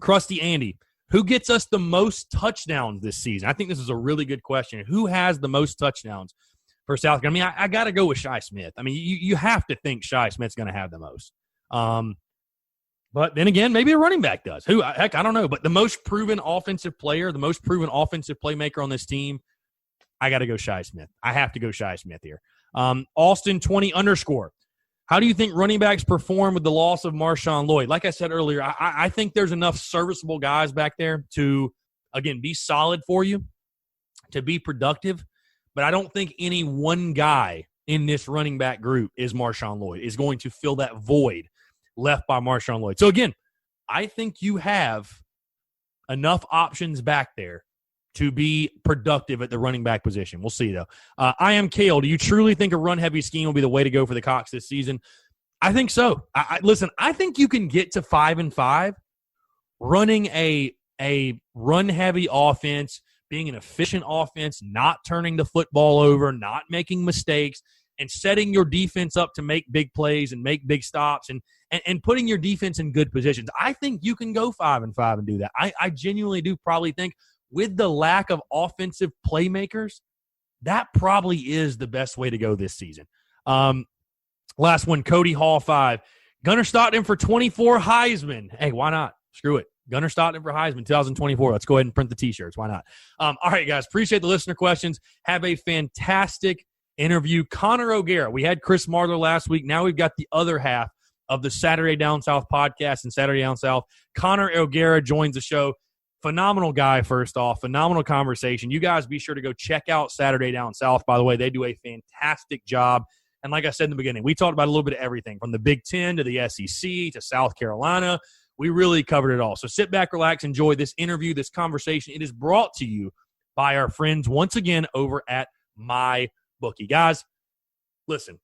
Krusty Andy, who gets us the most touchdowns this season? I think this is a really good question. Who has the most touchdowns for South Carolina? I mean, I got to go with Shi Smith. I mean, you have to think Shi Smith's going to have the most. But then again, maybe a running back does. Heck, I don't know. But the most proven offensive player, the most proven offensive playmaker on this team, I got to go Shi Smith. I have to go Shi Smith here. Austin20_. How do you think running backs perform with the loss of Marshawn Lloyd? Like I said earlier, I think there's enough serviceable guys back there to, again, be solid for you, to be productive. But I don't think any one guy in this running back group is Marshawn Lloyd, is going to fill that void left by Marshawn Lloyd. So, again, I think you have enough options back there to be productive at the running back position. We'll see, though. I am Kale. Do you truly think a run-heavy scheme will be the way to go for the Cox this season? I think so. Listen, I think you can get to 5-5 running a run-heavy offense, being an efficient offense, not turning the football over, not making mistakes, and setting your defense up to make big plays and make big stops and putting your defense in good positions. I think you can go 5-5 and do that. I genuinely do probably think with the lack of offensive playmakers, that probably is the best way to go this season. Last one, Cody Hall 5. Gunnar Stockton for 24 Heisman. Hey, why not? Screw it. Gunnar Stockton for Heisman 2024. Let's go ahead and print the T-shirts. Why not? All right, guys. Appreciate the listener questions. Have a fantastic interview. Connor O'Gara. We had Chris Marler last week. Now we've got the other half of the Saturday Down South podcast and Saturday Down South. Connor O'Gara joins the show. Phenomenal guy, first off. Phenomenal conversation. You guys be sure to go check out Saturday Down South. By the way, they do a fantastic job. And like I said in the beginning, we talked about a little bit of everything, from the Big Ten to the SEC to South Carolina. We really covered it all. So sit back, relax, enjoy this interview, this conversation. It is brought to you by our friends, once again, over at MyBookie. Guys, listen,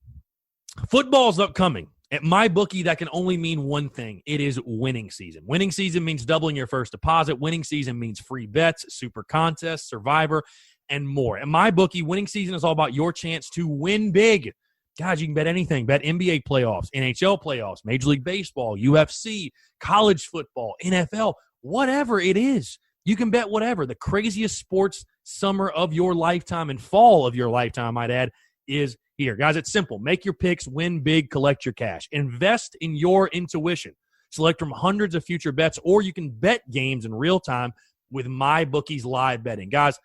football's upcoming. At MyBookie, that can only mean one thing. It is winning season. Winning season means doubling your first deposit. Winning season means free bets, super contests, Survivor, and more. At MyBookie, winning season is all about your chance to win big. Guys, you can bet anything. Bet NBA playoffs, NHL playoffs, Major League Baseball, UFC, college football, NFL, whatever it is. You can bet whatever. The craziest sports summer of your lifetime and fall of your lifetime, I might add, is here. Guys, it's simple. Make your picks, win big, collect your cash. Invest in your intuition. Select from hundreds of future bets, or you can bet games in real time with MyBookie's live betting. Guys,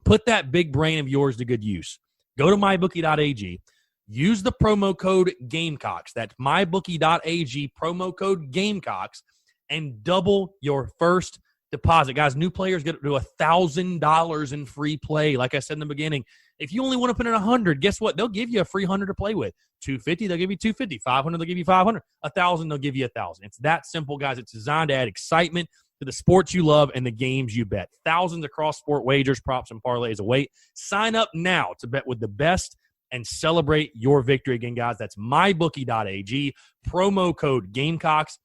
put that big brain of yours to good use. Go to mybookie.ag. Use the promo code Gamecocks. That's mybookie.ag, promo code Gamecocks, and double your first deposit. Guys, new players get up to $1,000 in free play. Like I said in the beginning, if you only want to put in $100, guess what? They'll give you a free $100 to play with. $250, they'll give you $250. $500, they'll give you $500. $1,000, they'll give you $1,000. It's that simple, guys. It's designed to add excitement to the sports you love and the games you bet. Thousands of cross-sport wagers, props, and parlays await. Sign up now to bet with the best and celebrate your victory. Again, guys, that's mybookie.ag, promo code Gamecocks.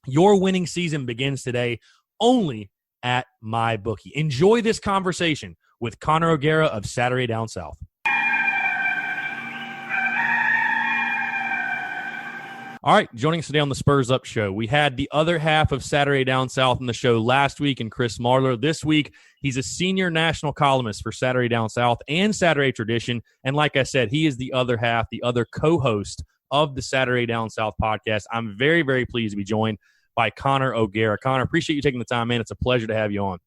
Your winning season begins today only at MyBookie. Enjoy this conversation with Connor O'Gara of Saturday Down South. All right, joining us today on the Spurs Up Show, we had the other half of Saturday Down South on the show last week, and Chris Marler. This week, he's a senior national columnist for Saturday Down South and Saturday Tradition, and like I said, he is the other half, the other co-host of the Saturday Down South podcast. I'm very, very pleased to be joined by Connor O'Gara. Connor, appreciate you taking the time, man. It's a pleasure to have you on.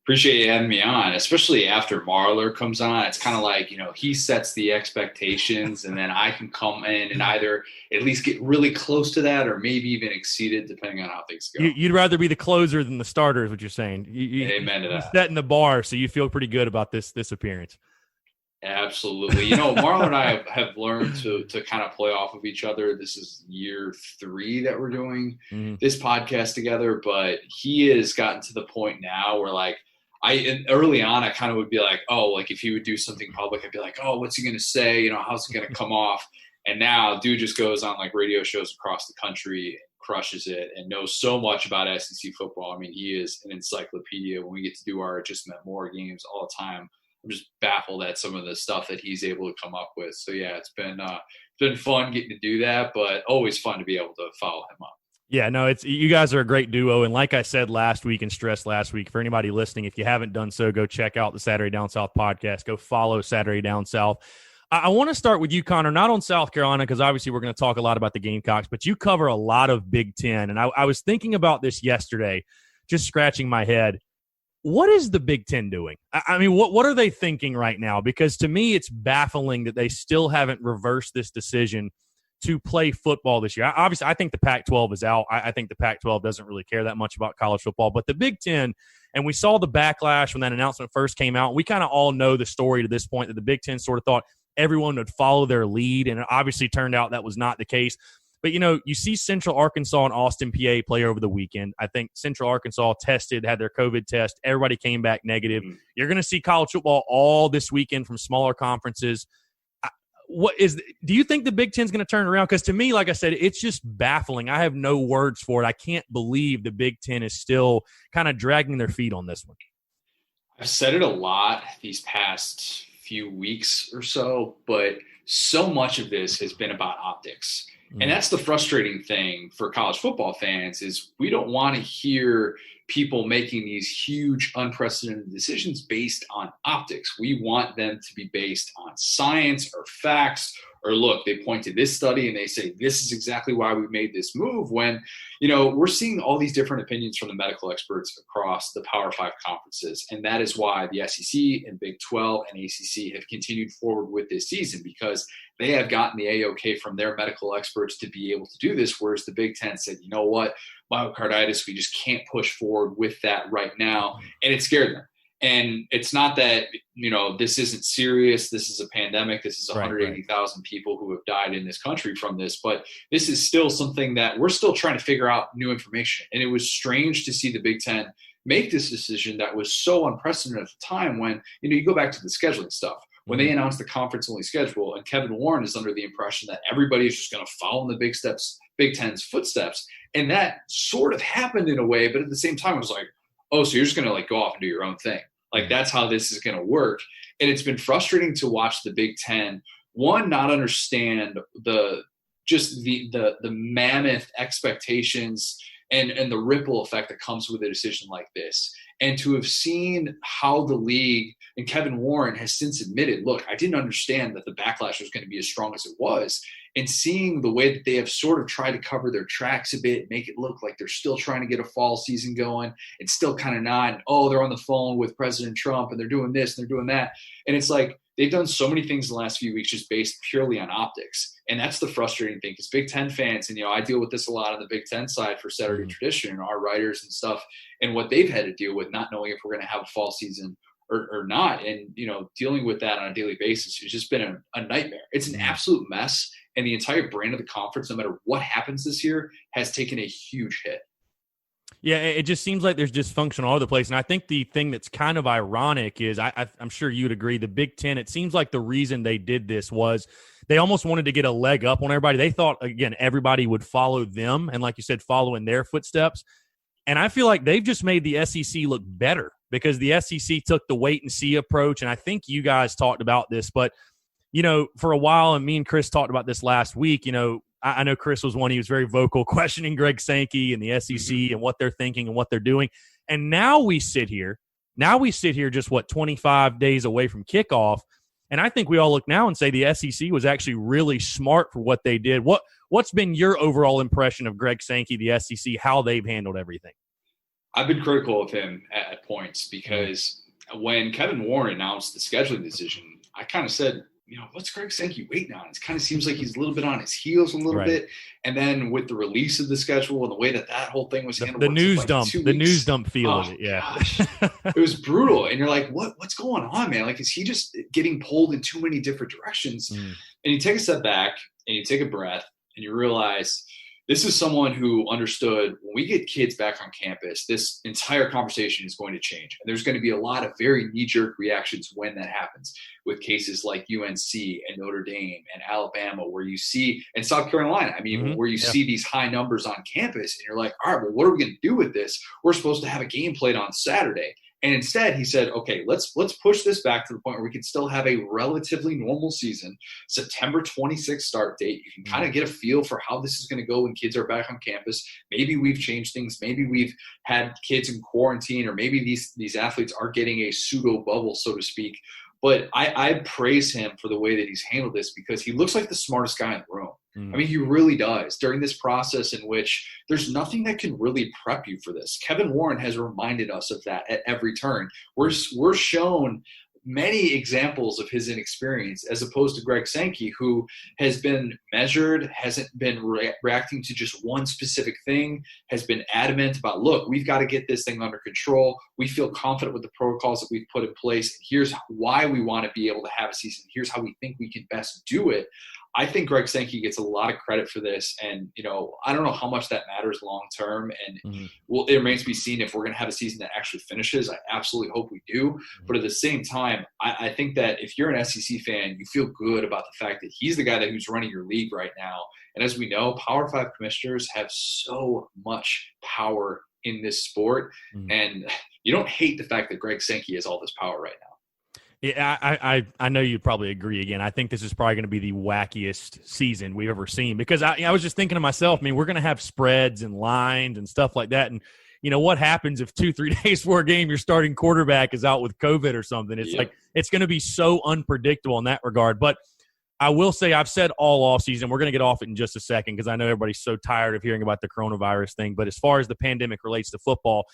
Appreciate you having me on, especially after Marler comes on. It's kind of like, he sets the expectations, and then I can come in and either at least get really close to that or maybe even exceed it, depending on how things go. You'd rather be the closer than the starter is what you're saying. Amen to that. You're setting the bar, so you feel pretty good about this appearance. Absolutely. Marler and I have learned to kind of play off of each other. This is year 3 that we're doing this podcast together, but he has gotten to the point now where, like, early on, I kind of would be like, oh, like if he would do something public, I'd be like, oh, what's he going to say? How's it going to come off? And now dude just goes on like radio shows across the country, crushes it, and knows so much about SEC football. I mean, he is an encyclopedia. When we get to do our Just Met More games all the time, just baffled at some of the stuff that he's able to come up with. So yeah, it's been fun getting to do that, but always fun to be able to follow him up. Yeah, no, you guys are a great duo. And like I said last week and stressed last week, for anybody listening, if you haven't done so, go check out the Saturday Down South podcast. Go follow Saturday Down South. I want to start with you, Connor, not on South Carolina, because obviously we're going to talk a lot about the Gamecocks, but you cover a lot of Big Ten. And I was thinking about this yesterday, just scratching my head. What is the Big Ten doing? I mean, what are they thinking right now? Because to me, it's baffling that they still haven't reversed this decision to play football this year. Obviously, I think the Pac-12 is out. I think the Pac-12 doesn't really care that much about college football. But the Big Ten, and we saw the backlash when that announcement first came out. We kind of all know the story to this point, that the Big Ten sort of thought everyone would follow their lead, and it obviously turned out that was not the case. But, you see Central Arkansas and Austin, PA play over the weekend. I think Central Arkansas had their COVID test. Everybody came back negative. You're going to see college football all this weekend from smaller conferences. Do you think the Big Ten's going to turn around? Because to me, like I said, it's just baffling. I have no words for it. I can't believe the Big Ten is still kind of dragging their feet on this one. I've said it a lot these past few weeks or so, but so much of this has been about optics. And that's the frustrating thing for college football fans, is we don't want to hear people making these huge, unprecedented decisions based on optics. We want them to be based on science or facts, or look, they point to this study and they say, this is exactly why we made this move, when, we're seeing all these different opinions from the medical experts across the Power 5 conferences. And that is why the SEC and Big 12 and ACC have continued forward with this season, because they have gotten the A-OK from their medical experts to be able to do this, whereas the Big Ten said, you know what, myocarditis, we just can't push forward with that right now. And it scared them. And it's not that, this isn't serious. This is a pandemic. This is 180,000 people who have died in this country from this. But this is still something that we're still trying to figure out new information. And it was strange to see the Big Ten make this decision that was so unprecedented at the time when, you go back to the scheduling stuff. When they announced the conference-only schedule, and Kevin Warren is under the impression that everybody is just going to follow in the Big Ten's footsteps. And that sort of happened in a way, but at the same time, it was like, oh, so you're just going to go off and do your own thing. Like, that's how this is going to work. And it's been frustrating to watch the Big Ten, one, not understand the mammoth expectations and the ripple effect that comes with a decision like this. And to have seen how the league, and Kevin Warren has since admitted, look, I didn't understand that the backlash was going to be as strong as it was. And seeing the way that they have sort of tried to cover their tracks a bit, make it look like they're still trying to get a fall season going, and still kind of not, they're on the phone with President Trump and they're doing this and they're doing that. And it's like they've done so many things in the last few weeks just based purely on optics. And that's the frustrating thing, because Big Ten fans, and I deal with this a lot on the Big Ten side for Saturday Tradition and our writers and stuff, and what they've had to deal with, not knowing if we're going to have a fall season or not. And, dealing with that on a daily basis has just been a nightmare. It's an absolute mess. And the entire brand of the conference, no matter what happens this year, has taken a huge hit. Yeah, it just seems like there's dysfunction all over the place. And I think the thing that's kind of ironic is, I'm sure you'd agree, the Big Ten, it seems like the reason they did this was they almost wanted to get a leg up on everybody. They thought, again, everybody would follow them and, like you said, follow in their footsteps. And I feel like they've just made the SEC look better, because the SEC took the wait-and-see approach. And I think you guys talked about this, but for a while, and me and Chris talked about this last week, I know Chris was one, he was very vocal questioning Greg Sankey and the SEC and what they're thinking and what they're doing. And now we sit here just 25 days away from kickoff. And I think we all look now and say the SEC was actually really smart for what they did. What's been your overall impression of Greg Sankey, the SEC, how they've handled everything? I've been critical of him at points, because when Kevin Warren announced the scheduling decision, I kind of said, what's Greg Sankey waiting on? It kind of seems like he's a little bit on his heels a little bit. And then with the release of the schedule and the way that whole thing was handled, the news dump feel of it. Yeah. Gosh, it was brutal. And you're like, what's going on, man? Like, is he just getting pulled in too many different directions? And you take a step back and you take a breath and you realize this is someone who understood, when we get kids back on campus, this entire conversation is going to change. And there's going to be a lot of very knee-jerk reactions when that happens, with cases like UNC and Notre Dame and Alabama, where you see, and South Carolina, where you see these high numbers on campus, and you're like, all right, well, what are we going to do with this? We're supposed to have a game played on Saturday. And instead, he said, okay, let's push this back to the point where we can still have a relatively normal season. September 26th start date. You can kind of get a feel for how this is going to go when kids are back on campus. Maybe we've changed things. Maybe we've had kids in quarantine, or maybe these athletes are getting a pseudo bubble, so to speak. But I praise him for the way that he's handled this, because he looks like the smartest guy in the room. I mean, he really does. During this process in which there's nothing that can really prep you for this. Kevin Warren has reminded us of that at every turn. We're shown many examples of his inexperience, as opposed to Greg Sankey, who has been measured, hasn't been reacting to just one specific thing, has been adamant about, look, we've got to get this thing under control. We feel confident with the protocols that we've put in place. Here's why we want to be able to have a season. Here's how we think we can best do it. I think Greg Sankey gets a lot of credit for this, and I don't know how much that matters long term, and it remains to be seen if we're going to have a season that actually finishes. I absolutely hope we do, but at the same time, I think that if you're an SEC fan, you feel good about the fact that he's the guy who's running your league right now. And as we know, Power 5 commissioners have so much power in this sport, and you don't hate the fact that Greg Sankey has all this power right now. Yeah, I know you'd probably agree again. I think this is probably going to be the wackiest season we've ever seen, because I was just thinking to myself, I mean, we're going to have spreads and lines and stuff like that. And, what happens if 2-3 days before a game your starting quarterback is out with COVID or something? It's like it's going to be so unpredictable in that regard. But I will say, I've said all offseason, we're going to get off it in just a second because I know everybody's so tired of hearing about the coronavirus thing. But as far as the pandemic relates to football,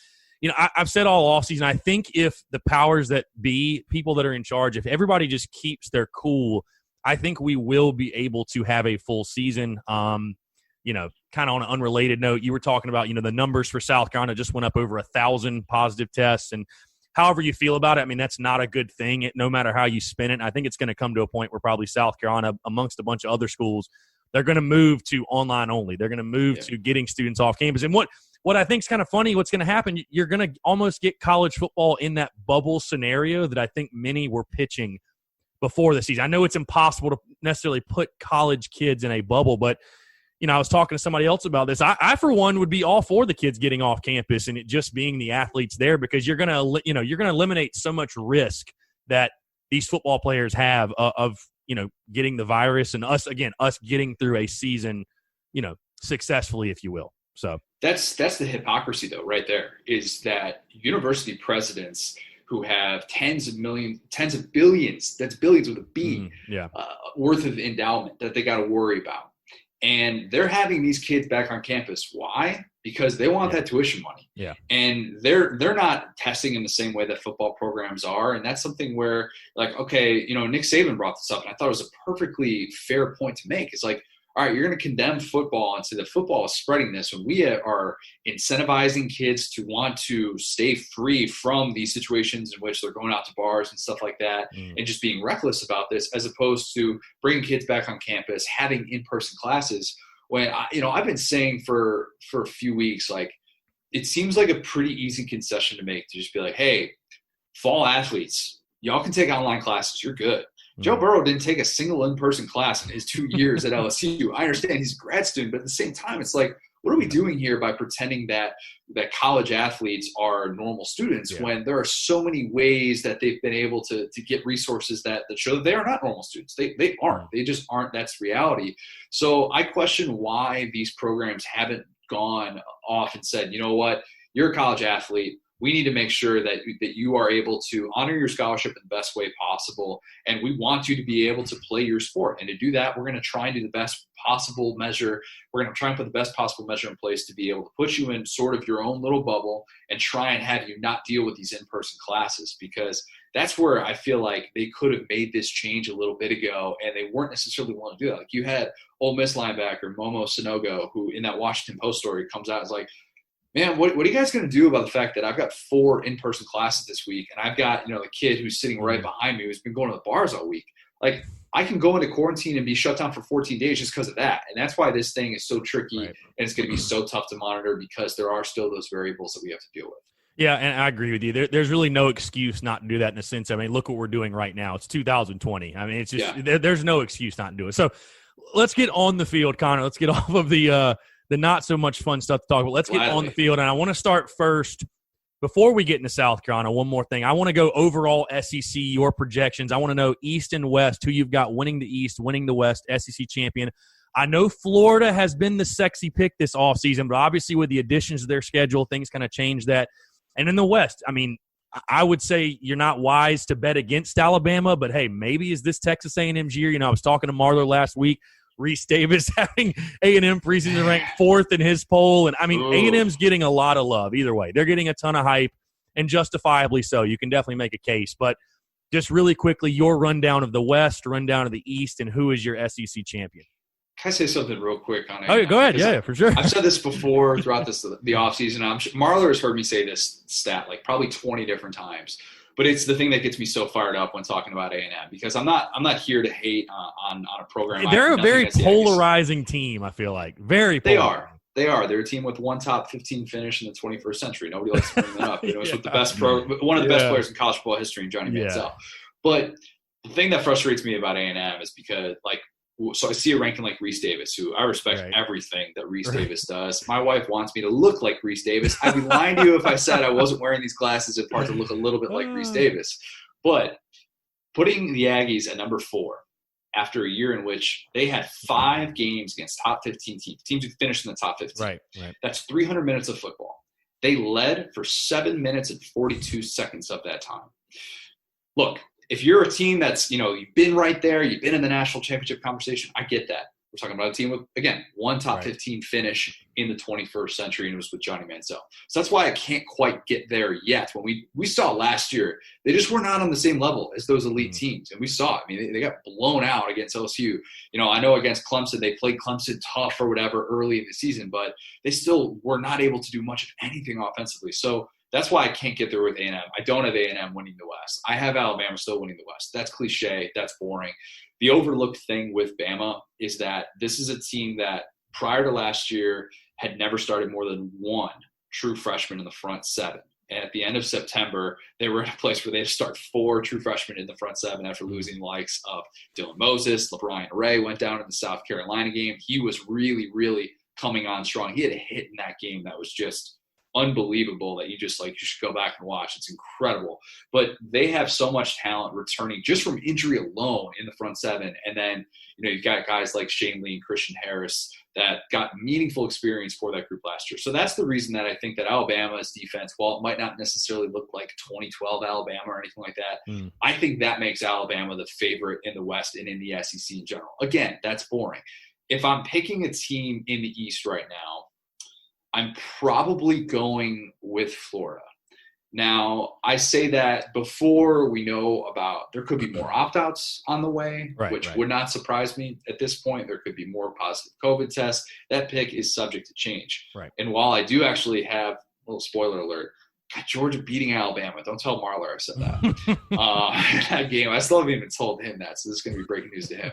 I've said all offseason, I think if the powers that be, people that are in charge, if everybody just keeps their cool, I think we will be able to have a full season. Kind of on an unrelated note, you were talking about, the numbers for South Carolina just went up over 1,000 positive tests. And however you feel about it, I mean, that's not a good thing, no matter how you spin it. I think it's going to come to a point where probably South Carolina, amongst a bunch of other schools, they're going to move to online only. They're going to move to getting students off campus. And what I think is kind of funny, what's going to happen, you're going to almost get college football in that bubble scenario that I think many were pitching before the season. I know it's impossible to necessarily put college kids in a bubble, but, I was talking to somebody else about this. I for one, would be all for the kids getting off campus and it just being the athletes there, because you're going to eliminate so much risk that these football players have of getting the virus, and us getting through a season, successfly, if you will. So that's the hypocrisy, though, right there, is that university presidents who have tens of billions, that's billions with a B, worth of endowment that they got to worry about. And they're having these kids back on campus. Why? Because they want that tuition money. Yeah. And they're not testing in the same way that football programs are. And that's something where, like, okay, Nick Saban brought this up, and I thought it was a perfectly fair point to make. It's like, all right, you're going to condemn football and say that football is spreading this when we are incentivizing kids to want to stay free from these situations in which they're going out to bars and stuff like that, and just being reckless about this, as opposed to bringing kids back on campus, having in-person classes. When I've been saying for a few weeks, like, it seems like a pretty easy concession to make, to just be like, hey, fall athletes, y'all can take online classes. You're good. Joe Burrow didn't take a single in-person class in his 2 years at LSU. I understand he's a grad student, but at the same time, it's like, what are we doing here by pretending that college athletes are normal students when there are so many ways that they've been able to get resources that show that they are not normal students? They aren't. They just aren't. That's reality. So I question why these programs haven't gone off and said, you know what, you're a college athlete. We need to make sure that you are able to honor your scholarship in the best way possible, and we want you to be able to play your sport. And to do that, we're going to try and do the best possible measure. We're going to try and put the best possible measure in place to be able to put you in sort of your own little bubble and try and have you not deal with these in-person classes, because that's where I feel like they could have made this change a little bit ago, and they weren't necessarily willing to do that. Like, you had Ole Miss linebacker Momo Sanogo, who in that Washington Post story comes out as like, man, what are you guys going to do about the fact that I've got 4 in-person classes this week, and I've got, the kid who's sitting right behind me who's been going to the bars all week? Like, I can go into quarantine and be shut down for 14 days just because of that. And that's why this thing is so tricky, and it's going to be so tough to monitor, because there are still those variables that we have to deal with. Yeah, and I agree with you. There's really no excuse not to do that, in a sense. I mean, look what we're doing right now. It's 2020. I mean, it's just there's no excuse not to do it. So let's get on the field, Connor. Let's get off of the not so much fun stuff to talk about. Let's get on the field, and I want to start first Before we get into South Carolina, one more thing. I want to go overall SEC, your projections. I want to know East and West, who you've got winning the East, winning the West, SEC champion. I know Florida has been the sexy pick this offseason, but obviously with the additions to their schedule, things kind of change that. And in the West, I mean, I would say you're not wise to bet against Alabama, but, hey, maybe is this Texas A&M's year? You know, I was talking to Marler last week. Reese Davis having A&M preseason ranked 4th in his poll. And, I mean, A&M's getting a lot of love either way. They're getting a ton of hype, and justifiably so. You can definitely make a case. But just really quickly, your rundown of the West, rundown of the East, and who is your SEC champion? Can I say something real quick on it? Oh, go ahead. Yeah, for sure. I've said this before throughout the offseason. Marler has heard me say this stat like probably 20 different times. But it's the thing that gets me so fired up when talking about A&M, because I'm not here to hate on a program. They're a very polarizing team, I feel like. Very polarizing. They are. They're a team with one top 15 finish in the 21st century. Nobody likes to bring that up. You know, it's with the best one of the best players in college football history, in Johnny Manziel. But the thing that frustrates me about A&M is because, like, so I see a ranking like Reese Davis, who I respect everything that Reese Davis does. My wife wants me to look like Reese Davis. I'd be lying to you if I said I wasn't wearing these glasses in part to look a little bit like Reese Davis. But putting the Aggies at number 4 after a year in which they had 5 games against top 15 teams who finished in the top 15. Right. That's 300 minutes of football. They led for 7 minutes and 42 seconds of that time. Look, if you're a team that's, you know, you've been right there, you've been in the national championship conversation, I get that. We're talking about a team with, again, one top 15 finish in the 21st century, and it was with Johnny Manziel. So that's why I can't quite get there yet. When we saw last year, they just were not on the same level as those elite teams, and we saw it. I mean, they got blown out against LSU. You know, I know against Clemson, they played Clemson tough or whatever early in the season, but they still were not able to do much of anything offensively. So that's why I can't get there with A&M. I don't have A&M winning the West. I have Alabama still winning the West. That's cliche. That's boring. The overlooked thing with Bama is that this is a team that prior to last year had never started more than one true freshman in the front 7. And at the end of September, they were in a place where they had to start 4 true freshmen in the front 7 after losing the likes of Dylan Moses. LeBron Ray went down in the South Carolina game. He was really, really coming on strong. He had a hit in that game that was just unbelievable that you should go back and watch. It's incredible. But they have so much talent returning just from injury alone in the front 7. And then, you know, you've got guys like Shane Lee and Christian Harris that got meaningful experience for that group last year. So that's the reason that I think that Alabama's defense, while it might not necessarily look like 2012 Alabama or anything like that, I think that makes Alabama the favorite in the West and in the SEC in general. Again, that's boring. If I'm picking a team in the East right now, I'm probably going with Florida. Now, I say that before we know about there could be more opt-outs on the way, which would not surprise me at this point. There could be more positive COVID tests. That pick is subject to change. And while I do actually have a little spoiler alert, got Georgia beating Alabama. Don't tell Marler I said that. That game, I still haven't even told him that, so this is going to be breaking news to him.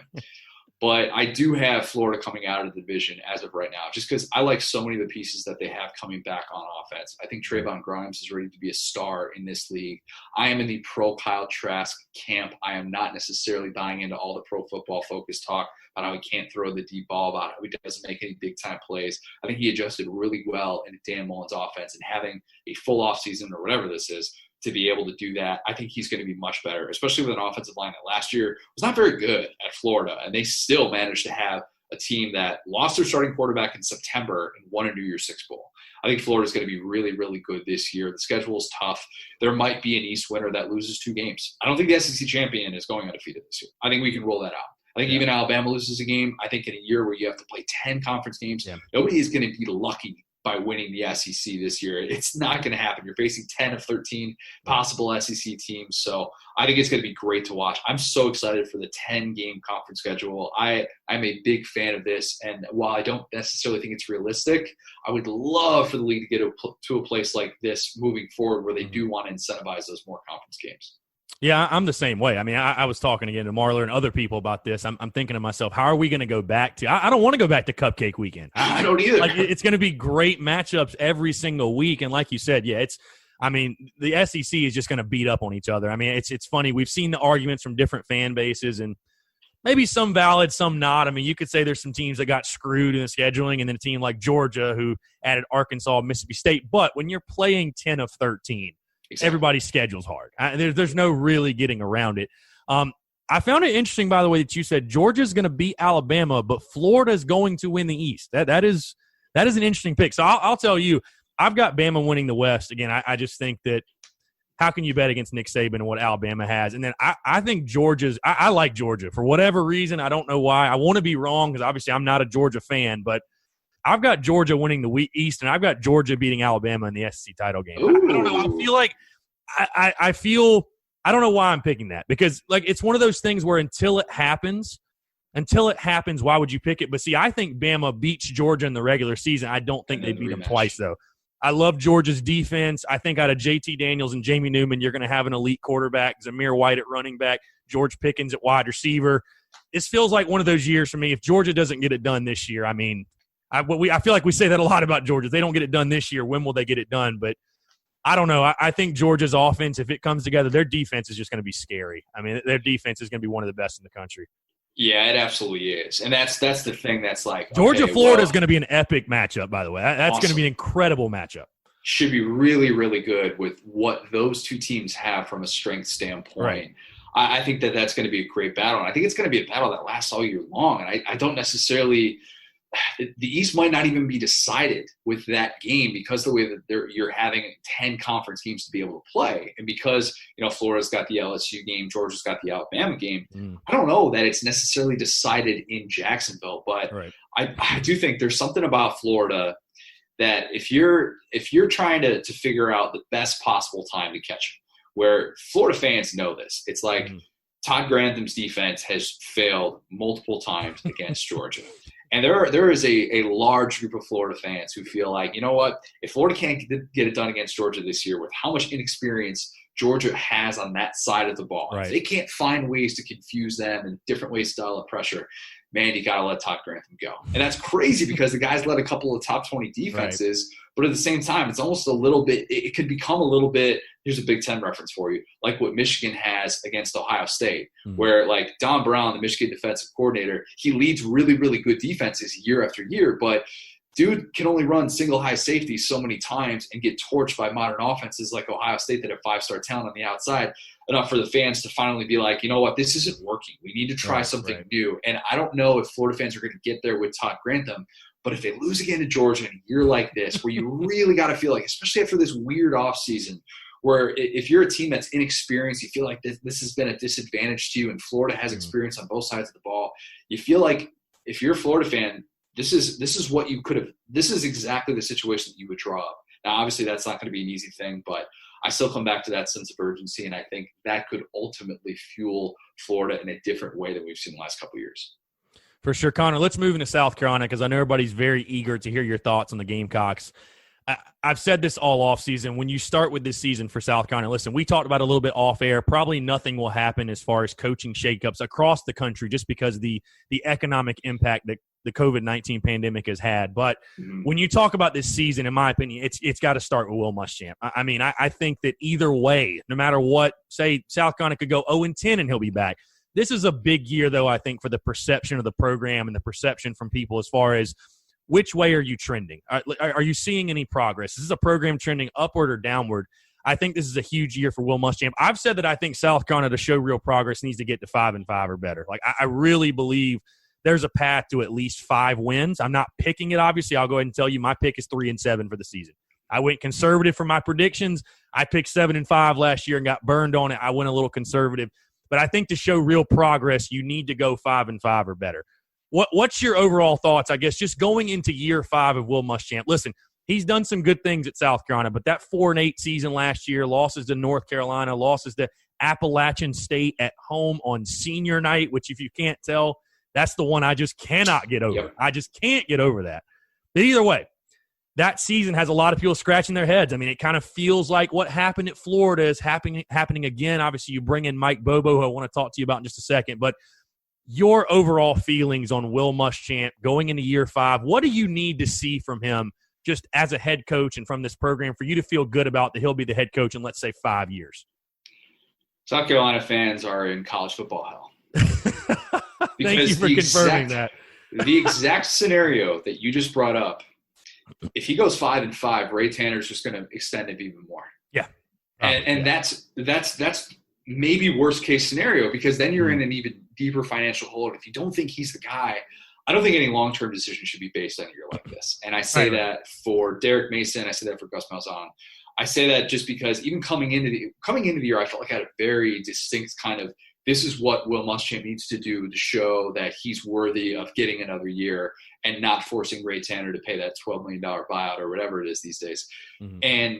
But I do have Florida coming out of the division as of right now, just because I like so many of the pieces that they have coming back on offense. I think Trayvon Grimes is ready to be a star in this league. I am in the pro Kyle Trask camp. I am not necessarily buying into all the pro football focus talk about how he can't throw the deep ball, about how he doesn't make any big-time plays. I think he adjusted really well into Dan Mullen's offense, and having a full offseason or whatever this is, to be able to do that, I think he's going to be much better, especially with an offensive line that last year was not very good at Florida, and they still managed to have a team that lost their starting quarterback in September and won a New Year's Six Bowl. I think Florida's going to be really, really good this year. The schedule is tough. There might be an East winner that loses 2 games. I don't think the SEC champion is going undefeated this year. I think we can roll that out. I think even Alabama loses a game. I think in a year where you have to play 10 conference games, nobody is going to be lucky by winning the SEC this year. It's not going to happen. You're facing 10 of 13 possible SEC teams. So I think it's going to be great to watch. I'm so excited for the 10-game conference schedule. I'm a big fan of this. And while I don't necessarily think it's realistic, I would love for the league to get to a place like this moving forward where they do want to incentivize those more conference games. Yeah, I'm the same way. I mean, I was talking again to Marler and other people about this. I'm thinking to myself, how are we going to go back to – I don't want to go back to Cupcake Weekend. I don't either. Like, it's going to be great matchups every single week. And like you said, the SEC is just going to beat up on each other. I mean, it's funny. We've seen the arguments from different fan bases, and maybe some valid, some not. I mean, you could say there's some teams that got screwed in the scheduling, and then a team like Georgia who added Arkansas, Mississippi State. But when you're playing 10 of 13, exactly, everybody's schedule's hard. There's no really getting around it. I found it interesting, by the way, that you said Georgia's going to beat Alabama, but Florida's going to win the East. That is an interesting pick. So I'll tell you, I've got Bama winning the West. Again, I just think that how can you bet against Nick Saban and what Alabama has? And then I think I like Georgia. For whatever reason, I don't know why. I want to be wrong because obviously I'm not a Georgia fan, but I've got Georgia winning the East, and I've got Georgia beating Alabama in the SEC title game. I don't know. I feel like I don't know why I'm picking that because, like, it's one of those things where until it happens, why would you pick it? But, see, I think Bama beats Georgia in the regular season. I don't think they beat them twice, though. I love Georgia's defense. I think out of JT Daniels and Jamie Newman, you're going to have an elite quarterback, Zamir White at running back, George Pickens at wide receiver. This feels like one of those years for me. If Georgia doesn't get it done this year, I mean, I feel like we say that a lot about Georgia. If they don't get it done this year, when will they get it done? But I don't know. I think Georgia's offense, if it comes together, their defense is just going to be scary. I mean, their defense is going to be one of the best in the country. Yeah, it absolutely is. And that's the thing that's like Georgia-Florida is going to be an epic matchup, by the way. That's awesome. Going to be an incredible matchup. Should be really, really good with what those two teams have from a strength standpoint. Right. I think that's going to be a great battle. And I think it's going to be a battle that lasts all year long. And I don't necessarily – the East might not even be decided with that game because of the way that you're having 10 conference games to be able to play. And because, Florida's got the LSU game, Georgia's got the Alabama game. I don't know that it's necessarily decided in Jacksonville, but right. I do think there's something about Florida that if you're trying to figure out the best possible time to catch them, where Florida fans know this, it's like Todd Grantham's defense has failed multiple times against Georgia. And there is a large group of Florida fans who feel like, you know what, if Florida can't get it done against Georgia this year with how much inexperience Georgia has on that side of the ball, right. If they can't find ways to confuse them and different ways to dial up pressure, man, you got to let Todd Grantham go. And that's crazy because the guy's led a couple of top 20 defenses, right. But at the same time, it's almost a little bit – it could become a little bit – here's a Big Ten reference for you, like what Michigan has against Ohio State, where like Don Brown, the Michigan defensive coordinator, he leads really, really good defenses year after year, but dude can only run single high safety so many times and get torched by modern offenses like Ohio State that have 5-star talent on the outside, enough for the fans to finally be like, you know what, this isn't working. We need to try something new. And I don't know if Florida fans are going to get there with Todd Grantham, but if they lose again to Georgia in a year like this, where you really got to feel like, especially after this weird offseason, where if you're a team that's inexperienced, you feel like this has been a disadvantage to you, and Florida has experience on both sides of the ball, you feel like if you're a Florida fan, this is what you could have – this is exactly the situation that you would draw up. Now, obviously, that's not going to be an easy thing, but I still come back to that sense of urgency, and I think that could ultimately fuel Florida in a different way than we've seen the last couple of years. For sure. Connor, let's move into South Carolina because I know everybody's very eager to hear your thoughts on the Gamecocks. I've said this all offseason. When you start with this season for South Carolina, listen, we talked about it a little bit off air. Probably nothing will happen as far as coaching shakeups across the country just because of the economic impact that the COVID-19 pandemic has had. But when you talk about this season, in my opinion, it's got to start with Will Muschamp. I mean, I think that either way, no matter what, say South Carolina could go 0-10 and he'll be back. This is a big year, though, I think, for the perception of the program and the perception from people as far as which way are you trending? Are you seeing any progress? Is this a program trending upward or downward? I think this is a huge year for Will Muschamp. I've said that I think South Carolina, to show real progress, needs to get to 5-5 or better. Like I really believe there's a path to at least 5 wins. I'm not picking it, obviously. I'll go ahead and tell you my pick is 3-7 for the season. I went conservative for my predictions. I picked 7-5 last year and got burned on it. I went a little conservative. But I think to show real progress, you need to go 5-5 or better. What's your overall thoughts, I guess, just going into year 5 of Will Muschamp? Listen, he's done some good things at South Carolina, but that 4-8 season last year, losses to North Carolina, losses to Appalachian State at home on senior night, which if you can't tell, that's the one I just cannot get over. Yep. I just can't get over that. But either way, that season has a lot of people scratching their heads. I mean, it kind of feels like what happened at Florida is happening again. Obviously, you bring in Mike Bobo, who I want to talk to you about in just a second. But your overall feelings on Will Muschamp going into year 5, what do you need to see from him just as a head coach and from this program for you to feel good about that he'll be the head coach in, let's say, 5 years? South Carolina fans are in college football hell. Thank you for confirming that. The exact scenario that you just brought up, if he goes 5-5, Ray Tanner's just going to extend it even more. Yeah. And that's maybe worst case scenario, because then you're in an even deeper financial hole. And if you don't think he's the guy, I don't think any long-term decision should be based on a year like this. And I say that for Derek Mason. I say that for Gus Malzahn. I say that just because even coming into the year, I felt like I had a very distinct kind of, this is what Will Muschamp needs to do to show that he's worthy of getting another year and not forcing Ray Tanner to pay that $12 million buyout or whatever it is these days. Mm-hmm. And,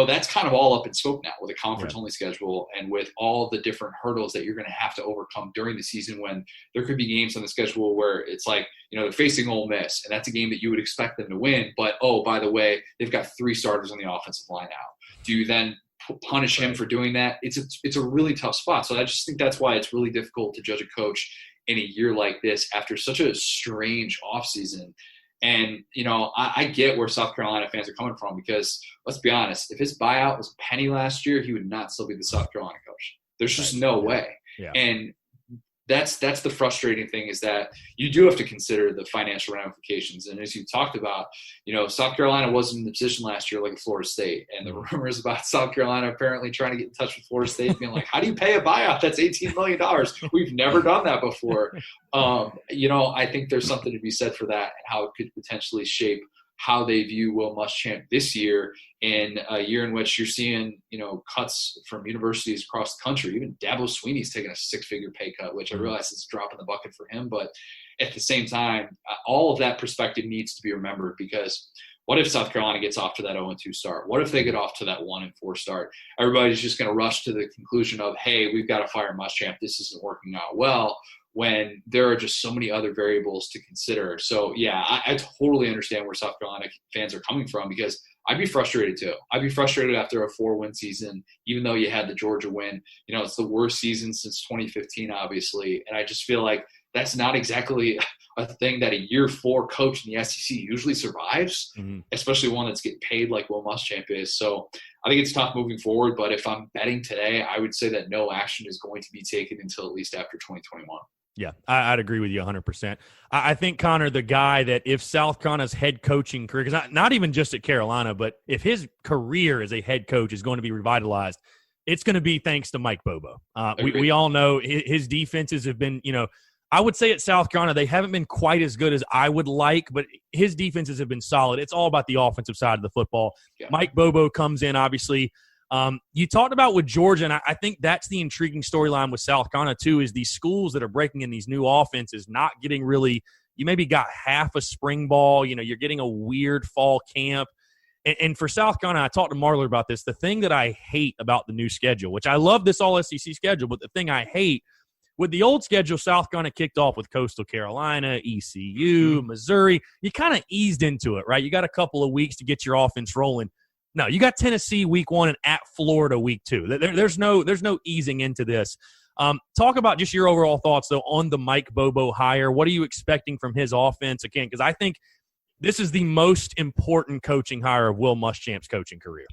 that's kind of all up in smoke now with a conference-only schedule and with all the different hurdles that you're going to have to overcome during the season, when there could be games on the schedule where it's like, they're facing Ole Miss, and that's a game that you would expect them to win. But, oh, by the way, they've got 3 starters on the offensive line now. Do you then punish him for doing that? It's a really tough spot. So I just think that's why it's really difficult to judge a coach in a year like this after such a strange offseason. And, I get where South Carolina fans are coming from, because let's be honest, if his buyout was a penny last year, he would not still be the South Carolina coach. There's just no way. Yeah. And that's the frustrating thing, is that you do have to consider the financial ramifications. And as you talked about, South Carolina wasn't in the position last year like Florida State. And the rumors about South Carolina apparently trying to get in touch with Florida State, being like, how do you pay a buyout? That's $18 million. We've never done that before. I think there's something to be said for that, and how it could potentially shape how they view Will Muschamp this year, in a year in which you're seeing, cuts from universities across the country. Even Dabo Swinney's taking a 6-figure pay cut, which I realize is a drop in the bucket for him. But at the same time, all of that perspective needs to be remembered, because what if South Carolina gets off to that 0-2 start? What if they get off to that 1-4 start? Everybody's just going to rush to the conclusion of, hey, we've got to fire Muschamp. This isn't working out well, when there are just so many other variables to consider. So, yeah, I totally understand where South Carolina fans are coming from, because I'd be frustrated too. I'd be frustrated after a 4-win season, even though you had the Georgia win. It's the worst season since 2015, obviously. And I just feel like that's not exactly a thing that a year 4 coach in the SEC usually survives, especially one that's getting paid like Will Muschamp is. So I think it's tough moving forward. But if I'm betting today, I would say that no action is going to be taken until at least after 2021. Yeah, I'd agree with you 100%. I think, Connor, the guy that if South Carolina's head coaching career, because not even just at Carolina, but if his career as a head coach is going to be revitalized, it's going to be thanks to Mike Bobo. We all know his defenses have been, I would say at South Carolina, they haven't been quite as good as I would like, but his defenses have been solid. It's all about the offensive side of the football. Yeah. Mike Bobo comes in, obviously. You talked about with Georgia, and I think that's the intriguing storyline with South Carolina too, is these schools that are breaking in these new offenses, not getting really – you maybe got half a spring ball. You're getting a weird fall camp. And for South Carolina, I talked to Marler about this. The thing that I hate about the new schedule, which I love this all-SEC schedule, but the thing I hate, with the old schedule, South Carolina kicked off with Coastal Carolina, ECU, Missouri. You kind of eased into it, right? You got a couple of weeks to get your offense rolling. No, you got Tennessee week 1 and at Florida week 2. There's no easing into this. Talk about just your overall thoughts, though, on the Mike Bobo hire. What are you expecting from his offense? Again, because I think this is the most important coaching hire of Will Muschamp's coaching career.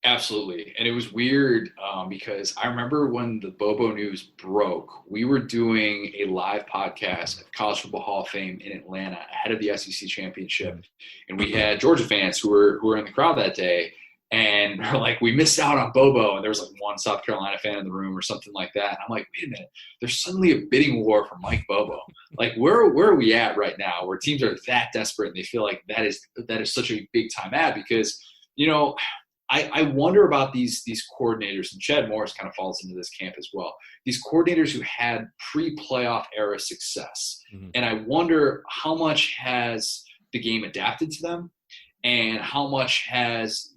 Absolutely. And it was weird because I remember when the Bobo news broke, we were doing a live podcast at College Football Hall of Fame in Atlanta ahead of the SEC Championship. And we had Georgia fans who were in the crowd that day. And they're like, we missed out on Bobo. And there was like one South Carolina fan in the room or something like that. And I'm like, wait a minute, there's suddenly a bidding war for Mike Bobo. Like, where are we at right now where teams are that desperate and they feel like that is such a big time ad? Because, I wonder about these coordinators, and Chad Morris kind of falls into this camp as well. These coordinators who had pre-playoff era success. Mm-hmm. And I wonder how much has the game adapted to them, and how much has,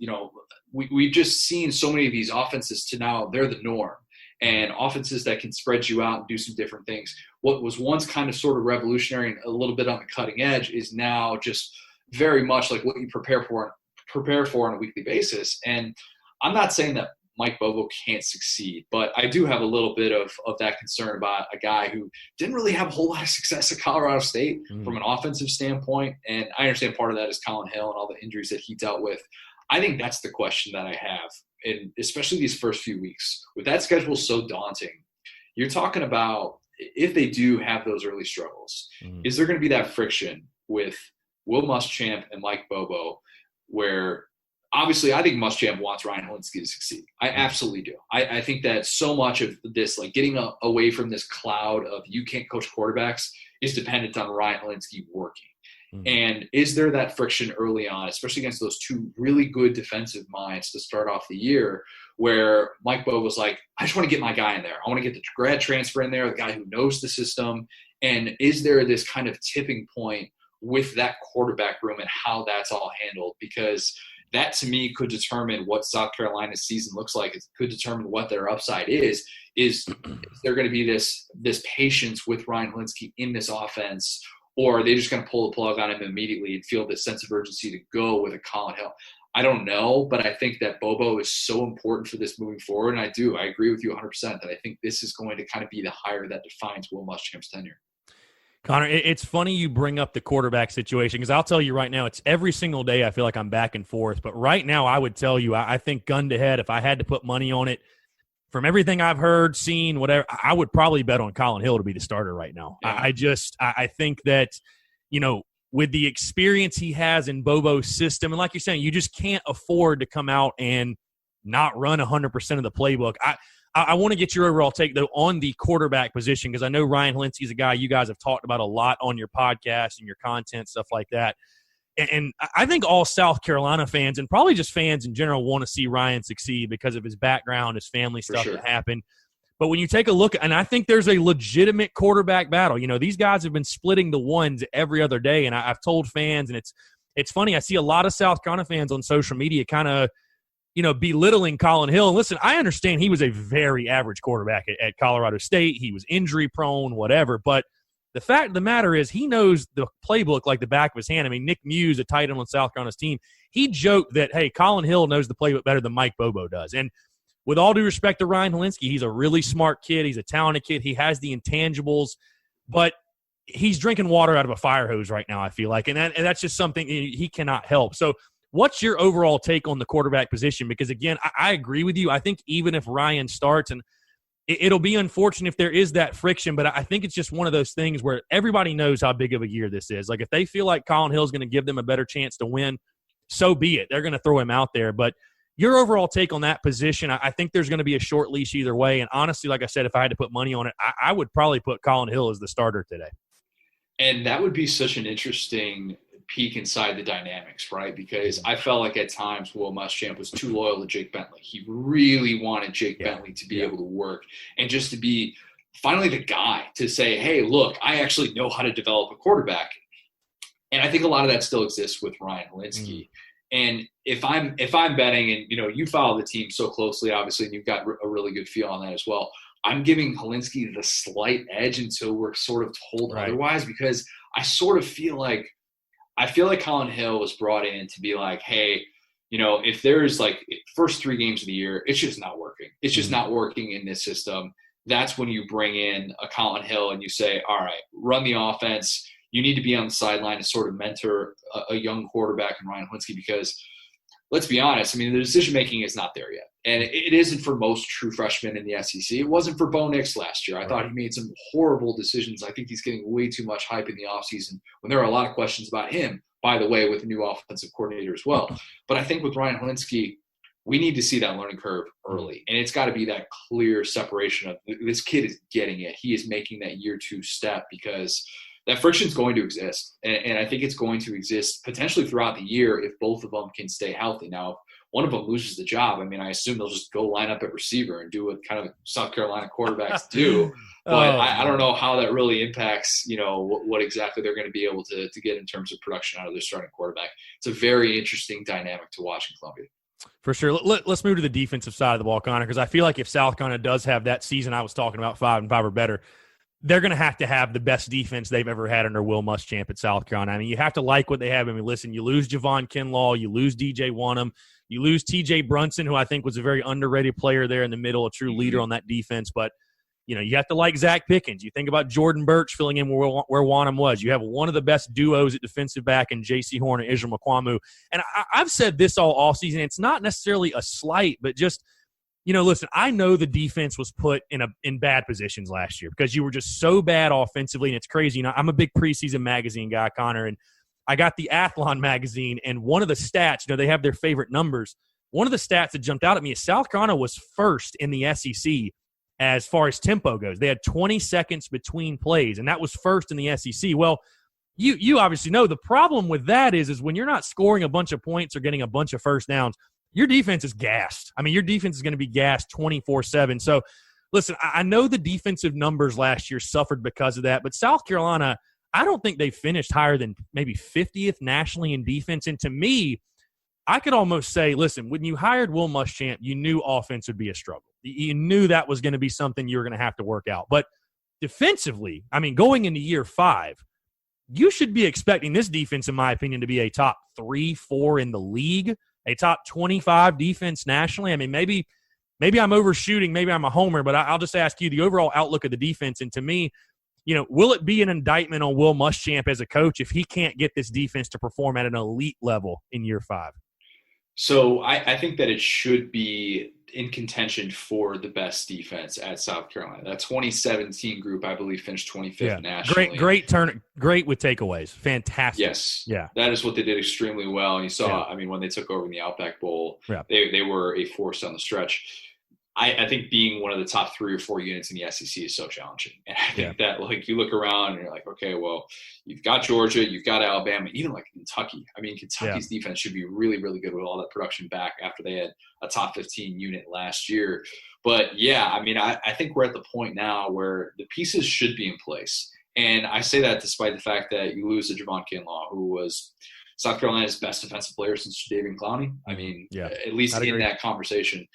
we've just seen so many of these offenses to now they're the norm, and offenses that can spread you out and do some different things. What was once kind of sort of revolutionary and a little bit on the cutting edge is now just very much like what you prepare for on a weekly basis. And I'm not saying that Mike Bobo can't succeed, but I do have a little bit of that concern about a guy who didn't really have a whole lot of success at Colorado State from an offensive standpoint. And I understand part of that is Colin Hill and all the injuries that he dealt with. I think that's the question that I have, and especially these first few weeks with that schedule so daunting. You're talking about if they do have those early struggles, is there going to be that friction with Will Muschamp and Mike Bobo where obviously I think Muschamp wants Ryan Helinski to succeed. I absolutely do. I think that so much of this, like getting away from this cloud of you can't coach quarterbacks, is dependent on Ryan Helinski working. And is there that friction early on, especially against those two really good defensive minds to start off the year, where Mike Bobo was like, I just want to get my guy in there. I want to get the grad transfer in there, the guy who knows the system. And is there this kind of tipping point with that quarterback room and how that's all handled? Because that, to me, could determine what South Carolina's season looks like. It could determine what their upside is. Is there going to be this patience with Ryan Helinski in this offense, or are they just going to pull the plug on him immediately and feel this sense of urgency to go with a Colin Hill? I don't know, but I think that Bobo is so important for this moving forward. And I agree with you 100% that I think this is going to kind of be the hire that defines Will Muschamp's tenure. Connor, it's funny you bring up the quarterback situation, because I'll tell you right now, it's every single day I feel like I'm back and forth. But right now I would tell you, I think gun to head, if I had to put money on it, from everything I've heard, seen, whatever, I would probably bet on Colin Hill to be the starter right now. Yeah. I think that, with the experience he has in Bobo's system, and like you're saying, you just can't afford to come out and not run 100% of the playbook. I want to get your overall take, though, on the quarterback position, because I know Ryan Helinski is a guy you guys have talked about a lot on your podcast and your content, stuff like that. And I think all South Carolina fans, and probably just fans in general, want to see Ryan succeed because of his background, his family stuff that happened. But when you take a look, and I think there's a legitimate quarterback battle. These guys have been splitting the ones every other day, and I've told fans, and it's funny, I see a lot of South Carolina fans on social media kind of, belittling Colin Hill. And listen, I understand he was a very average quarterback at Colorado State. He was injury-prone, whatever, but the fact of the matter is he knows the playbook like the back of his hand. I mean, Nick Muse, a tight end on South Carolina's team, he joked that, hey, Colin Hill knows the playbook better than Mike Bobo does. And with all due respect to Ryan Helinski, he's a really smart kid. He's a talented kid. He has the intangibles, but he's drinking water out of a fire hose right now, I feel like. And that's just something he cannot help. So what's your overall take on the quarterback position? Because, again, I agree with you. I think even if Ryan starts, and it'll be unfortunate if there is that friction, but I think it's just one of those things where everybody knows how big of a year this is. Like, if they feel like Colin Hill is going to give them a better chance to win, so be it. They're going to throw him out there. But your overall take on that position, I think there's going to be a short leash either way. And honestly, like I said, if I had to put money on it, I would probably put Colin Hill as the starter today. And that would be such an interesting peek inside the dynamics, right? Because I felt like at times Will Muschamp was too loyal to Jake Bentley. He really wanted Jake Bentley to be able to work and just to be finally the guy to say, hey, look, I actually know how to develop a quarterback. And I think a lot of that still exists with Ryan Helinski. And if I'm betting, and you follow the team so closely, obviously, and you've got a really good feel on that as well, I'm giving Helinski the slight edge until we're sort of told otherwise, because I sort of feel like Colin Hill was brought in to be like, hey, if there's like first 3 games of the year, it's just not working. It's just not working in this system. That's when you bring in a Colin Hill and you say, all right, run the offense. You need to be on the sideline to sort of mentor a young quarterback in Ryan Helinski, because let's be honest, I mean, the decision-making is not there yet. And it isn't for most true freshmen in the SEC. It wasn't for Bo Nix last year. I thought he made some horrible decisions. I think he's getting way too much hype in the offseason when there are a lot of questions about him, by the way, with a new offensive coordinator as well. But I think with Ryan Helinski, we need to see that learning curve early. And it's got to be that clear separation of this kid is getting it. He is making that year 2 step, because that friction is going to exist. And I think it's going to exist potentially throughout the year if both of them can stay healthy. Now, if one of them loses the job, I mean, I assume they'll just go line up at receiver and do what kind of South Carolina quarterbacks do. But I don't know how that really impacts, what exactly they're going to be able to get in terms of production out of their starting quarterback. It's a very interesting dynamic to watch in Columbia. For sure. Let's move to the defensive side of the ball, Connor, because I feel like if South Carolina does have that season I was talking about, 5-5 or better, they're going to have the best defense they've ever had under Will Muschamp at South Carolina. I mean, you have to like what they have. I mean, listen, you lose Javon Kinlaw, you lose DJ Wonnum, you lose TJ Brunson, who I think was a very underrated player there in the middle, a true leader on that defense. But, you have to like Zach Pickens. You think about Jordan Birch filling in where Wonnum was. You have one of the best duos at defensive back in J.C. Horn and Israel Mukuamu. And I've said this all offseason. It's not necessarily a slight, but just listen, I know the defense was put in bad positions last year because you were just so bad offensively, and it's crazy. I'm a big preseason magazine guy, Connor, and I got the Athlon magazine, and one of the stats, they have their favorite numbers. One of the stats that jumped out at me is South Carolina was first in the SEC as far as tempo goes. They had 20 seconds between plays, and that was first in the SEC. Well, you obviously know the problem with that is when you're not scoring a bunch of points or getting a bunch of first downs, your defense is gassed. I mean, your defense is going to be gassed 24/7. So, listen, I know the defensive numbers last year suffered because of that, but South Carolina, I don't think they finished higher than maybe 50th nationally in defense. And to me, I could almost say, listen, when you hired Will Muschamp, you knew offense would be a struggle. You knew that was going to be something you were going to have to work out. But defensively, I mean, going into year 5, you should be expecting this defense, in my opinion, to be a top 3-4 in the league, a top 25 defense nationally. I mean, maybe I'm overshooting, maybe I'm a homer, but I'll just ask you the overall outlook of the defense. And to me, will it be an indictment on Will Muschamp as a coach if he can't get this defense to perform at an elite level in year 5? So I think that it should be in contention for the best defense at South Carolina. That 2017 group, I believe, finished 25th nationally. Great with takeaways. Fantastic. Yes. Yeah. That is what they did extremely well. And you saw, I mean, when they took over in the Outback Bowl, they were a force on the stretch. I think being one of the top 3 or 4 units in the SEC is so challenging. And I think that, you look around and you're like, okay, well, you've got Georgia, you've got Alabama, even Kentucky. I mean, Kentucky's defense should be really, really good with all that production back after they had a top 15 unit last year. But, I mean, I think we're at the point now where the pieces should be in place. And I say that despite the fact that you lose to Javon Kinlaw, who was South Carolina's best defensive player since David Clowney. I mean, at least in that conversation.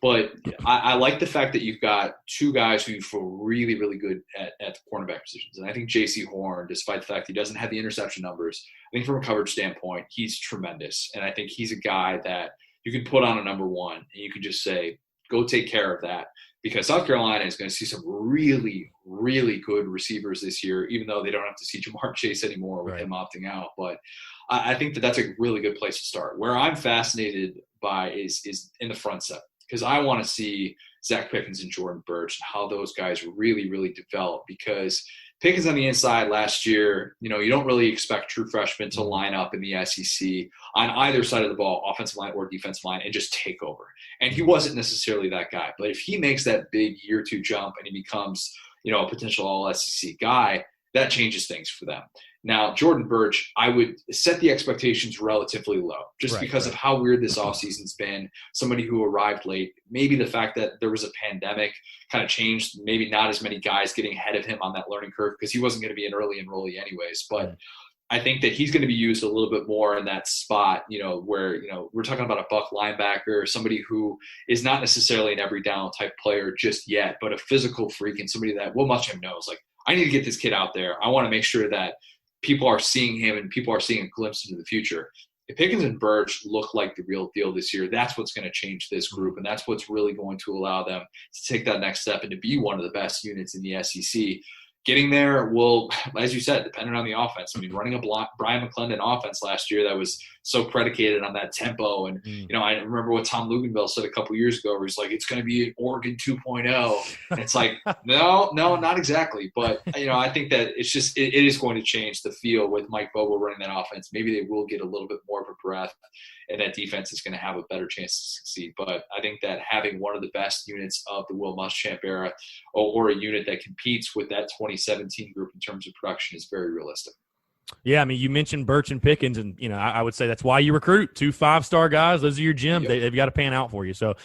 But I like the fact that you've got 2 guys who you feel really, really good at the cornerback positions. And I think J.C. Horn, despite the fact he doesn't have the interception numbers, I think from a coverage standpoint, he's tremendous. And I think he's a guy that you can put on a number 1 and you can just say, go take care of that. Because South Carolina is going to see some really, really good receivers this year, even though they don't have to see Jamar Chase anymore with him opting out. But I think that that's a really good place to start. Where I'm fascinated by is in the front set. Because I want to see Zach Pickens and Jordan Burch and how those guys really, really develop. Because Pickens on the inside last year, you don't really expect true freshmen to line up in the SEC on either side of the ball, offensive line or defensive line, and just take over. And he wasn't necessarily that guy. But if he makes that big year 2 jump and he becomes, a potential all-SEC guy, that changes things for them. Now, Jordan Burch, I would set the expectations relatively low just because of how weird this offseason's been. Somebody who arrived late, maybe the fact that there was a pandemic kind of changed, maybe not as many guys getting ahead of him on that learning curve because he wasn't going to be an early enrollee anyways. But I think that he's going to be used a little bit more in that spot, where, we're talking about a buck linebacker, somebody who is not necessarily an every down type player just yet, but a physical freak and somebody that Will Muschamp knows, I need to get this kid out there. I want to make sure that people are seeing him and people are seeing a glimpse into the future. If Pickens and Burch look like the real deal this year, that's what's going to change this group, and that's what's really going to allow them to take that next step and to be one of the best units in the SEC. Getting there will, as you said, depending on the offense. I mean, running a Brian McClendon offense last year that was so predicated on that tempo. And, I remember what Tom Luganville said a couple years ago where he's like, it's going to be an Oregon 2.0. And it's like, no, not exactly. But, I think that it's just it is going to change the feel with Mike Bobo running that offense. Maybe they will get a little bit more of a breath, and that defense is going to have a better chance to succeed. But I think that having one of the best units of the Will Muschamp era or a unit that competes with that 2017 group in terms of production is very realistic. Yeah, I mean, you mentioned Burch and Pickens, and, I would say that's why you recruit 2 5-star guys. Those are your gym. Yep. They've got to pan out for you. So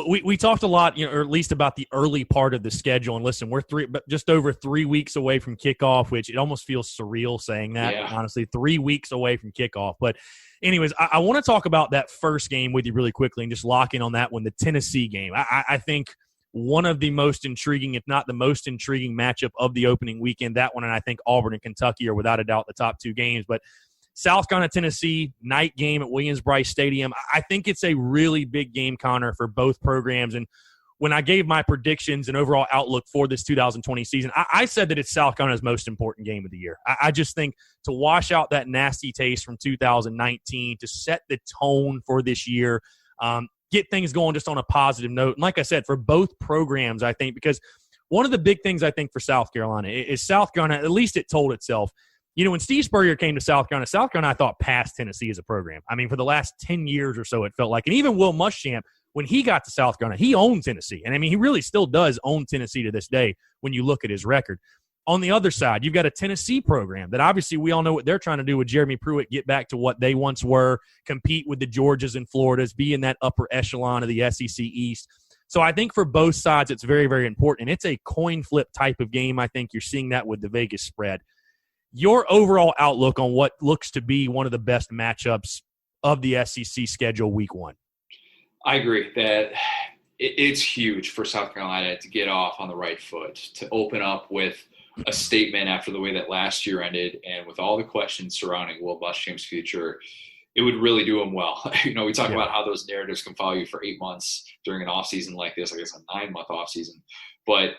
we talked a lot, or at least about the early part of the schedule. And listen, we're just over 3 weeks away from kickoff, which it almost feels surreal saying that, honestly, 3 weeks away from kickoff. But anyways, I want to talk about that first game with you really quickly and just lock in on that one, the Tennessee game. I think one of the most intriguing, if not the most intriguing matchup of the opening weekend. That one, and I think Auburn and Kentucky are without a doubt the top 2 games. But South Carolina, Tennessee, night game at Williams-Brice Stadium. I think it's a really big game, Connor, for both programs. And when I gave my predictions and overall outlook for this 2020 season, I said that it's South Carolina's most important game of the year. I just think to wash out that nasty taste from 2019, to set the tone for this year, get things going just on a positive note. And like I said, for both programs, I think, because one of the big things I think for South Carolina is South Carolina, at least it told itself, when Steve Spurrier came to South Carolina, I thought passed Tennessee as a program. I mean, for the last 10 years or so, it felt like. And even Will Muschamp, when he got to South Carolina, he owned Tennessee. And, I mean, he really still does own Tennessee to this day when you look at his record. On the other side, you've got a Tennessee program that obviously we all know what they're trying to do with Jeremy Pruitt, get back to what they once were, compete with the Georgias and Floridas, be in that upper echelon of the SEC East. So I think for both sides it's very, very important. And it's a coin flip type of game. I think you're seeing that with the Vegas spread. Your overall outlook on what looks to be one of the best matchups of the SEC schedule week 1? I agree that it's huge for South Carolina to get off on the right foot, to open up with a statement after the way that last year ended, and with all the questions surrounding Will Muschamp's future, it would really do him well. We talk about how those narratives can follow you for 8 months during an offseason like this, I guess a 9-month offseason. But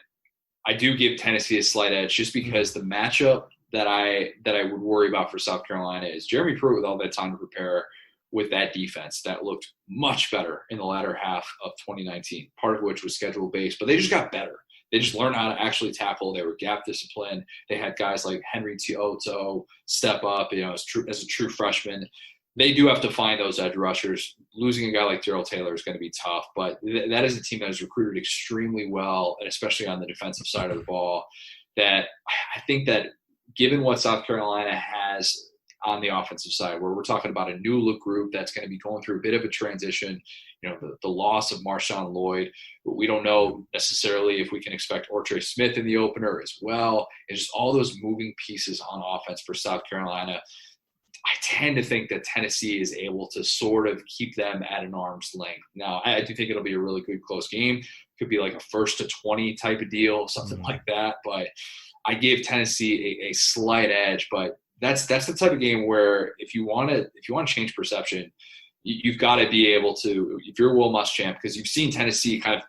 I do give Tennessee a slight edge just because the matchup that I would worry about for South Carolina is Jeremy Pruitt with all that time to prepare with that defense that looked much better in the latter half of 2019, part of which was schedule-based, but they just got better. They just learned how to actually tackle. They were gap disciplined. They had guys like Henry Tioto step up, as a true freshman. They do have to find those edge rushers. Losing a guy like Darrell Taylor is going to be tough, but that is a team that is recruited extremely well, and especially on the defensive side of the ball, that I think that given what South Carolina has on the offensive side, where we're talking about a new look group that's going to be going through a bit of a transition, the loss of Marshawn Lloyd, but we don't know necessarily if we can expect Ortre Smith in the opener as well. And just all those moving pieces on offense for South Carolina. I tend to think that Tennessee is able to sort of keep them at an arm's length. Now, I do think it'll be a really good close game. It could be like a 1-20 type of deal, something like that. But I gave Tennessee a slight edge. But that's the type of game where if you want to change perception, you've got to be able to, if you're Will Muschamp, because you've seen Tennessee kind of,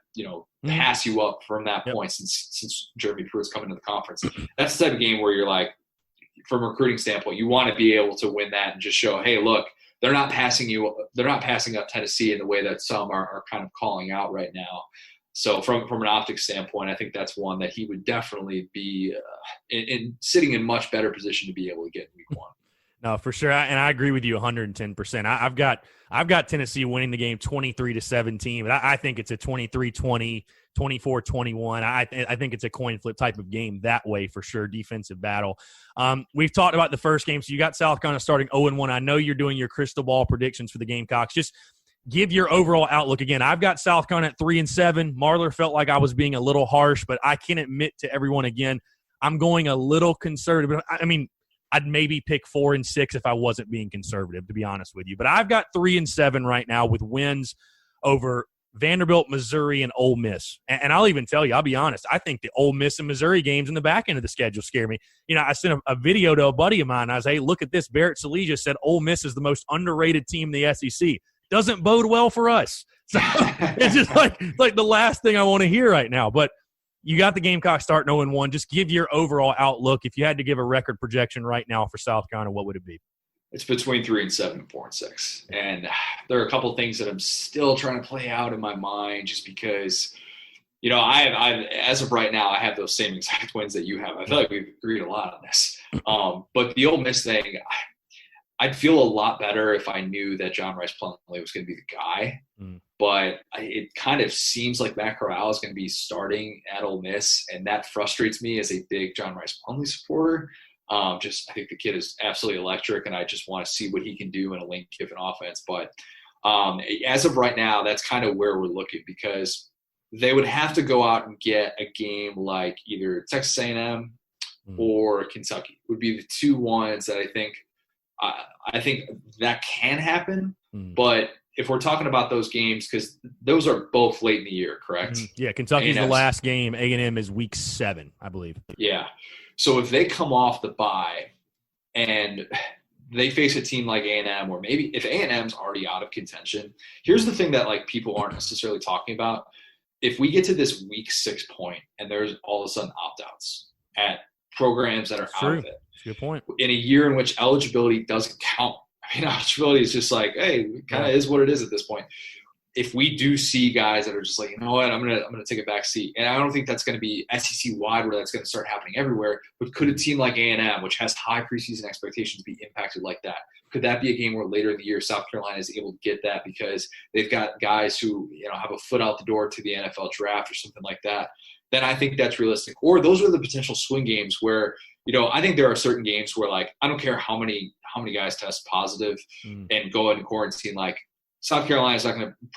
pass you up from that point since Jeremy Pruitt's coming to the conference. That's the type of game where you're like, from a recruiting standpoint, you want to be able to win that and just show, hey, look, they're not passing up Tennessee in the way that some are kind of calling out right now. So from an optics standpoint, I think that's one that he would definitely be in sitting in much better position to be able to get in week 1. No, for sure, and I agree with you 110%. I've got Tennessee winning the game 23-17, but I think it's a 23-20, 24-21. I think it's a coin flip type of game that way for sure. Defensive battle. We've talked about the first game, so you got South Carolina starting 0-1. I know you're doing your crystal ball predictions for the Gamecocks. Just give your overall outlook. Again, I've got South Carolina at 3-7. Marler felt like I was being a little harsh, but I can admit to everyone again, I'm going a little conservative. I mean, I'd maybe pick 4-6 if I wasn't being conservative, to be honest with you. But I've got 3-7 right now with wins over Vanderbilt, Missouri, and Ole Miss. And I'll even tell you, I'll be honest, I think the Ole Miss and Missouri games in the back end of the schedule scare me. I sent a video to a buddy of mine. I was, hey, look at this. Barrett Salesia said Ole Miss is the most underrated team in the SEC. Doesn't bode well for us. So it's just like the last thing I want to hear right now. But you got the Gamecocks starting 0-1. Just give your overall outlook. If you had to give a record projection right now for South Carolina, what would it be? It's between 3-7 and 4-6. And there are a couple of things that I'm still trying to play out in my mind just because, I as of right now, I have those same exact wins that you have. I feel like we've agreed a lot on this. But the Ole Miss thing, I'd feel a lot better if I knew that John Rice Plumlee was going to be the guy. But it kind of seems like Matt Corral is going to be starting at Ole Miss, and that frustrates me as a big John Rice Plumlee supporter. I think the kid is absolutely electric, and I just want to see what he can do in a Lane Kiffin offense. But as of right now, that's kind of where we're looking because they would have to go out and get a game like either Texas A&M or Kentucky would be the two ones that I think that can happen. But if we're talking about those games, because those are both late in the year, correct? Yeah, Kentucky's the last game. A&M is week 7, I believe. Yeah. So if they come off the bye and they face a team like A&M, or maybe if A&M's already out of contention, here's the thing that people aren't necessarily talking about. If we get to this week 6 point and there's all of a sudden opt-outs at programs that are out of it. That's a good point. In a year in which eligibility doesn't count. Eligibility is just like, hey, it kind of is what it is at this point. if we do see guys that are just like, you know what, I'm gonna take a back seat, and I don't think that's going to be SEC wide where that's going to start happening everywhere. But could a team like A&M, which has high preseason expectations, be impacted like that? Could that be a game where later in the year South Carolina is able to get that because they've got guys who have a foot out the door to the NFL draft or something like that? Then I think that's realistic. Or those are the potential swing games where I think there are certain games where like I don't care how many guys test positive and go in quarantine, like South Carolina is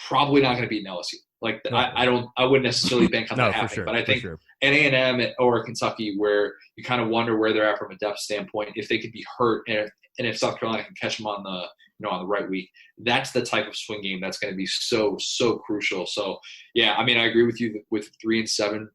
probably not going to beat LSU. Like no. I wouldn't necessarily bank on that happening. Sure, but I think an A&M or Kentucky where you kind of wonder where they're at from a depth standpoint, if they could be hurt and if South Carolina can catch them on the on the right week, that's the type of swing game that's going to be so crucial. So yeah, I mean I agree with you with 3-7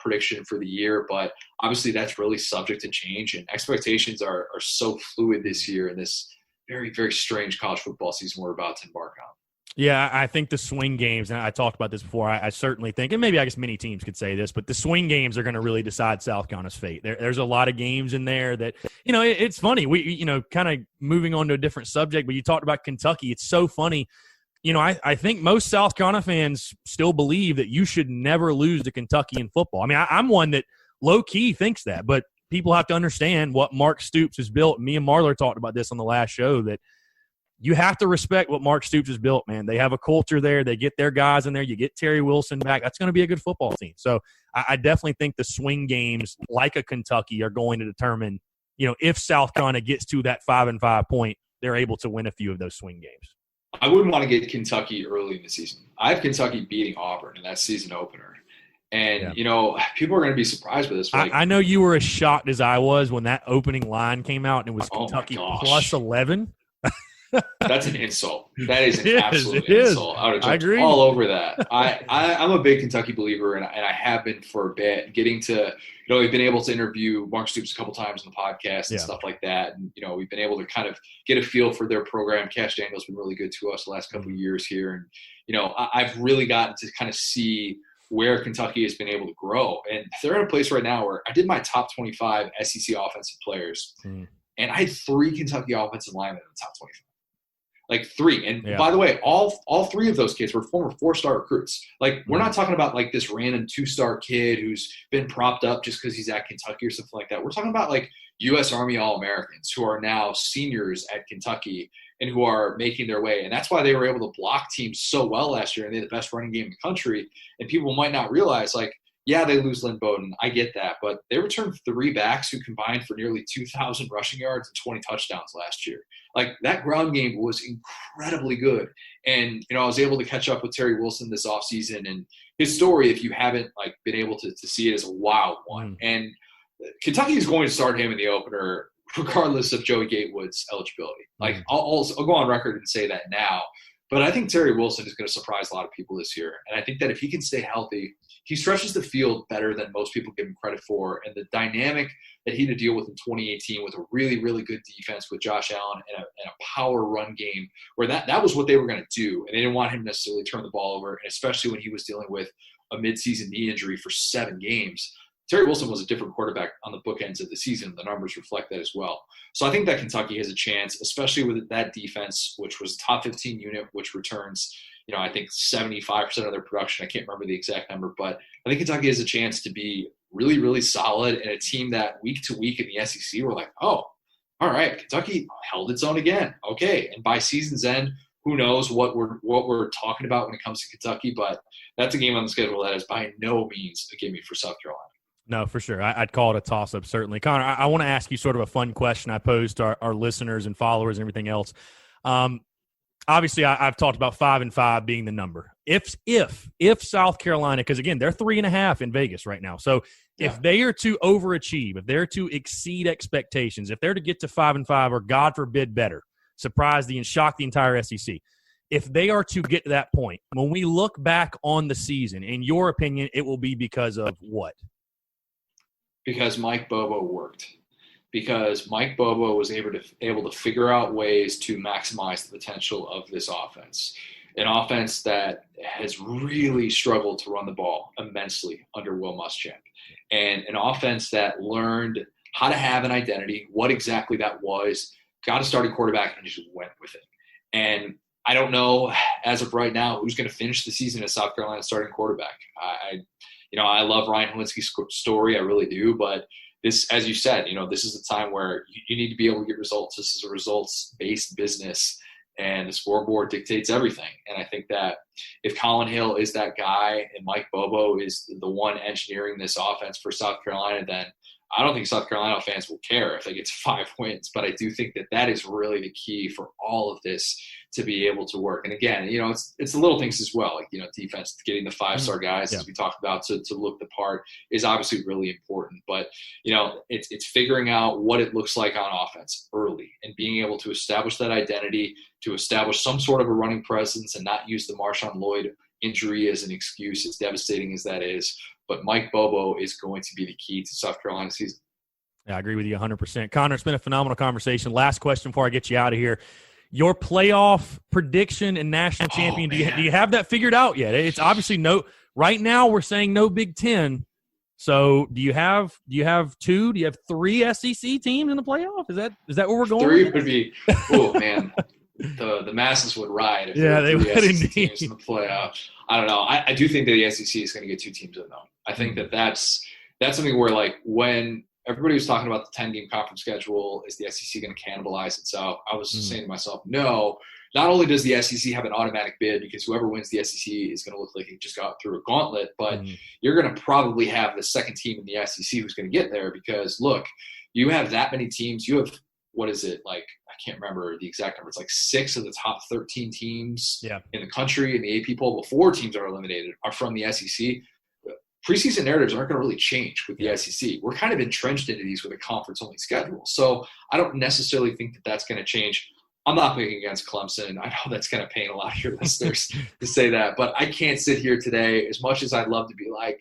prediction for the year, but obviously that's really subject to change, and expectations are so fluid this year in this very, very strange college football season we're about to embark on. Yeah, I think the swing games, and I talked about this before, I certainly think, and maybe I guess many teams could say this, but the swing games are going to really decide South Carolina's fate. There's a lot of games in there that, it's funny. We, kind of moving on to a different subject, but you talked about Kentucky. It's so funny. I think most South Carolina fans still believe that you should never lose to Kentucky in football. I mean, I'm one that low-key thinks that, but people have to understand what Mark Stoops has built. Me and Marler talked about this on the last show, that you have to respect what Mark Stoops has built, man. They have a culture there. They get their guys in there. You get Terry Wilson back. That's going to be a good football team. So I definitely think the swing games like a Kentucky are going to determine, if South Carolina gets to that 5-5 point, they're able to win a few of those swing games. I wouldn't want to get Kentucky early in the season. I have Kentucky beating Auburn in that season opener. And, people are going to be surprised with this. I know you were as shocked as I was when that opening line came out and it was Kentucky plus 11. That's an insult. That is an absolute insult. I would have jumped all over that. I'm a big Kentucky believer, and I have been for a bit. Getting to, we've been able to interview Mark Stoops a couple times on the podcast and stuff like that. And, we've been able to kind of get a feel for their program. Cash Daniel's been really good to us the last couple of years here. And, I've really gotten to kind of see where Kentucky has been able to grow. And they're in a place right now where I did my top 25 SEC offensive players, and I had 3 Kentucky offensive linemen in the top 25. Like 3. And by the way, all 3 of those kids were former 4-star recruits. Like we're not talking about like this random 2-star kid who's been propped up just because he's at Kentucky or something like that. We're talking about like U.S. Army All-Americans who are now seniors at Kentucky and who are making their way. And that's why they were able to block teams so well last year, and they had the best running game in the country. And people might not realize, like, yeah, they lose Lynn Bowden. I get that. But they returned 3 backs who combined for nearly 2,000 rushing yards and 20 touchdowns last year. Like, that ground game was incredibly good. And, I was able to catch up with Terry Wilson this offseason. And his story, if you haven't, like, been able to see it, is a wild one. And Kentucky is going to start him in the opener regardless of Joey Gatewood's eligibility. Like, I'll go on record and say that now. But I think Terry Wilson is going to surprise a lot of people this year. And I think that if he can stay healthy, he stretches the field better than most people give him credit for. And the dynamic that he had to deal with in 2018 with a really, really good defense with Josh Allen and a power run game where that was what they were going to do. And they didn't want him to necessarily turn the ball over, and especially when he was dealing with a midseason knee injury for 7 games. Terry Wilson was a different quarterback on the bookends of the season. The numbers reflect that as well. So I think that Kentucky has a chance, especially with that defense, which was top 15 unit, which returns, I think 75% of their production. I can't remember the exact number, but I think Kentucky has a chance to be really, really solid, and a team that week to week in the SEC, we're like, oh, all right, Kentucky held its own again. Okay. And by season's end, who knows what we're talking about when it comes to Kentucky, but that's a game on the schedule that is by no means a gimme for South Carolina. No, for sure. I'd call it a toss-up, certainly. Connor, I want to ask you sort of a fun question I posed to our listeners and followers and everything else. Obviously, I've talked about 5-5 being the number. If South Carolina, because, again, they're 3.5 in Vegas right now. So if they are to overachieve, if they're to exceed expectations, if they're to get to 5-5 or, God forbid, better, surprise and shock the entire SEC, if they are to get to that point, when we look back on the season, in your opinion, it will be because of what? Because Mike Bobo worked. Because Mike Bobo was able to figure out ways to maximize the potential of this offense. An offense that has really struggled to run the ball immensely under Will Muschamp. And an offense that learned how to have an identity, what exactly that was, got a starting quarterback, and just went with it. And I don't know as of right now who's going to finish the season as South Carolina's starting quarterback. I love Ryan Helinski's story. I really do. But this, as you said, this is a time where you need to be able to get results. This is a results-based business, and the scoreboard dictates everything. And I think that if Colin Hill is that guy and Mike Bobo is the one engineering this offense for South Carolina, then I don't think South Carolina fans will care if they get to 5 wins. But I do think that is really the key for all of this to be able to work. And again, it's the little things as well. Like, defense, getting the 5-star guys, as we talked about, to look the part is obviously really important. But, it's figuring out what it looks like on offense early and being able to establish that identity, to establish some sort of a running presence and not use the Marshawn Lloyd injury as an excuse, as devastating as that is. But Mike Bobo is going to be the key to South Carolina's season. Yeah, I agree with you 100%. Connor, it's been a phenomenal conversation. Last question before I get you out of here. Your playoff prediction and national champion, do you have that figured out yet? It's obviously right now we're saying no Big Ten. So do you have two? Do you have 3 SEC teams in the playoff? Is that where we're going? 3 would be, oh man, the masses would ride if they would indeed. Teams in the playoff. I don't know. I do think that the SEC is going to get 2 teams in though. I think that's something where, like, when everybody was talking about the 10-game conference schedule, is the SEC going to cannibalize itself? I was saying to myself, no. Not only does the SEC have an automatic bid because whoever wins the SEC is going to look like it just got through a gauntlet, but you're going to probably have the second team in the SEC who's going to get there because, look, you have that many teams. You have, what is it, like, I can't remember the exact number. It's like 6 of the top 13 teams in the country in the AP poll before teams are eliminated are from the SEC. Preseason narratives aren't going to really change with the SEC. We're kind of entrenched into these with a conference-only schedule. So I don't necessarily think that that's going to change. I'm not picking against Clemson. I know that's going to pain a lot of your listeners to say that, but I can't sit here today, as much as I'd love to be like,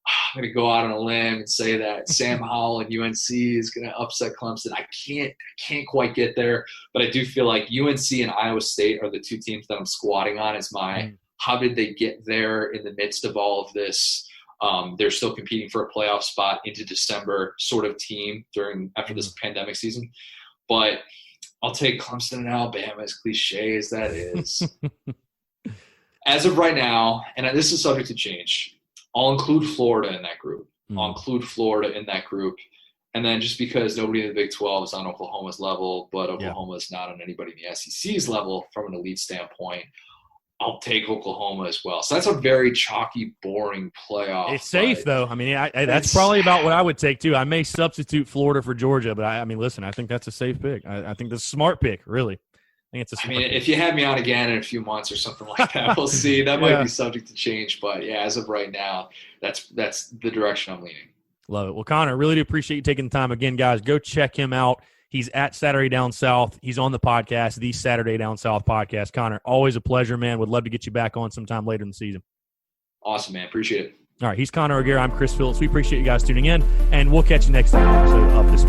I'm going to go out on a limb and say that Sam Howell and UNC is going to upset Clemson. I can't quite get there, but I do feel like UNC and Iowa State are the 2 teams that I'm squatting on as my how did they get there in the midst of all of this. They're still competing for a playoff spot into December sort of team after this pandemic season. But I'll take Clemson and Alabama, as cliche as that is. As of right now, and this is subject to change, I'll include Florida in that group. And then just because nobody in the Big 12 is on Oklahoma's level, but Oklahoma is not on anybody in the SEC's level from an elite standpoint, I'll take Oklahoma as well. So that's a very chalky, boring playoff. It's safe, though. I mean, that's probably about what I would take, too. I may substitute Florida for Georgia, but I mean, listen, I think that's a safe pick. I think that's a smart pick, really. I think it's a smart pick. If you have me on again in a few months or something like that, we'll see. That might be subject to change. But, yeah, as of right now, that's the direction I'm leaning. Love it. Well, Connor, really do appreciate you taking the time. Again, guys, go check him out. He's at Saturday Down South. He's on the podcast, the Saturday Down South podcast. Connor, always a pleasure, man. Would love to get you back on sometime later in the season. Awesome, man. Appreciate it. All right, he's Connor O'Gara. I'm Chris Phillips. We appreciate you guys tuning in, and we'll catch you next time episode of this.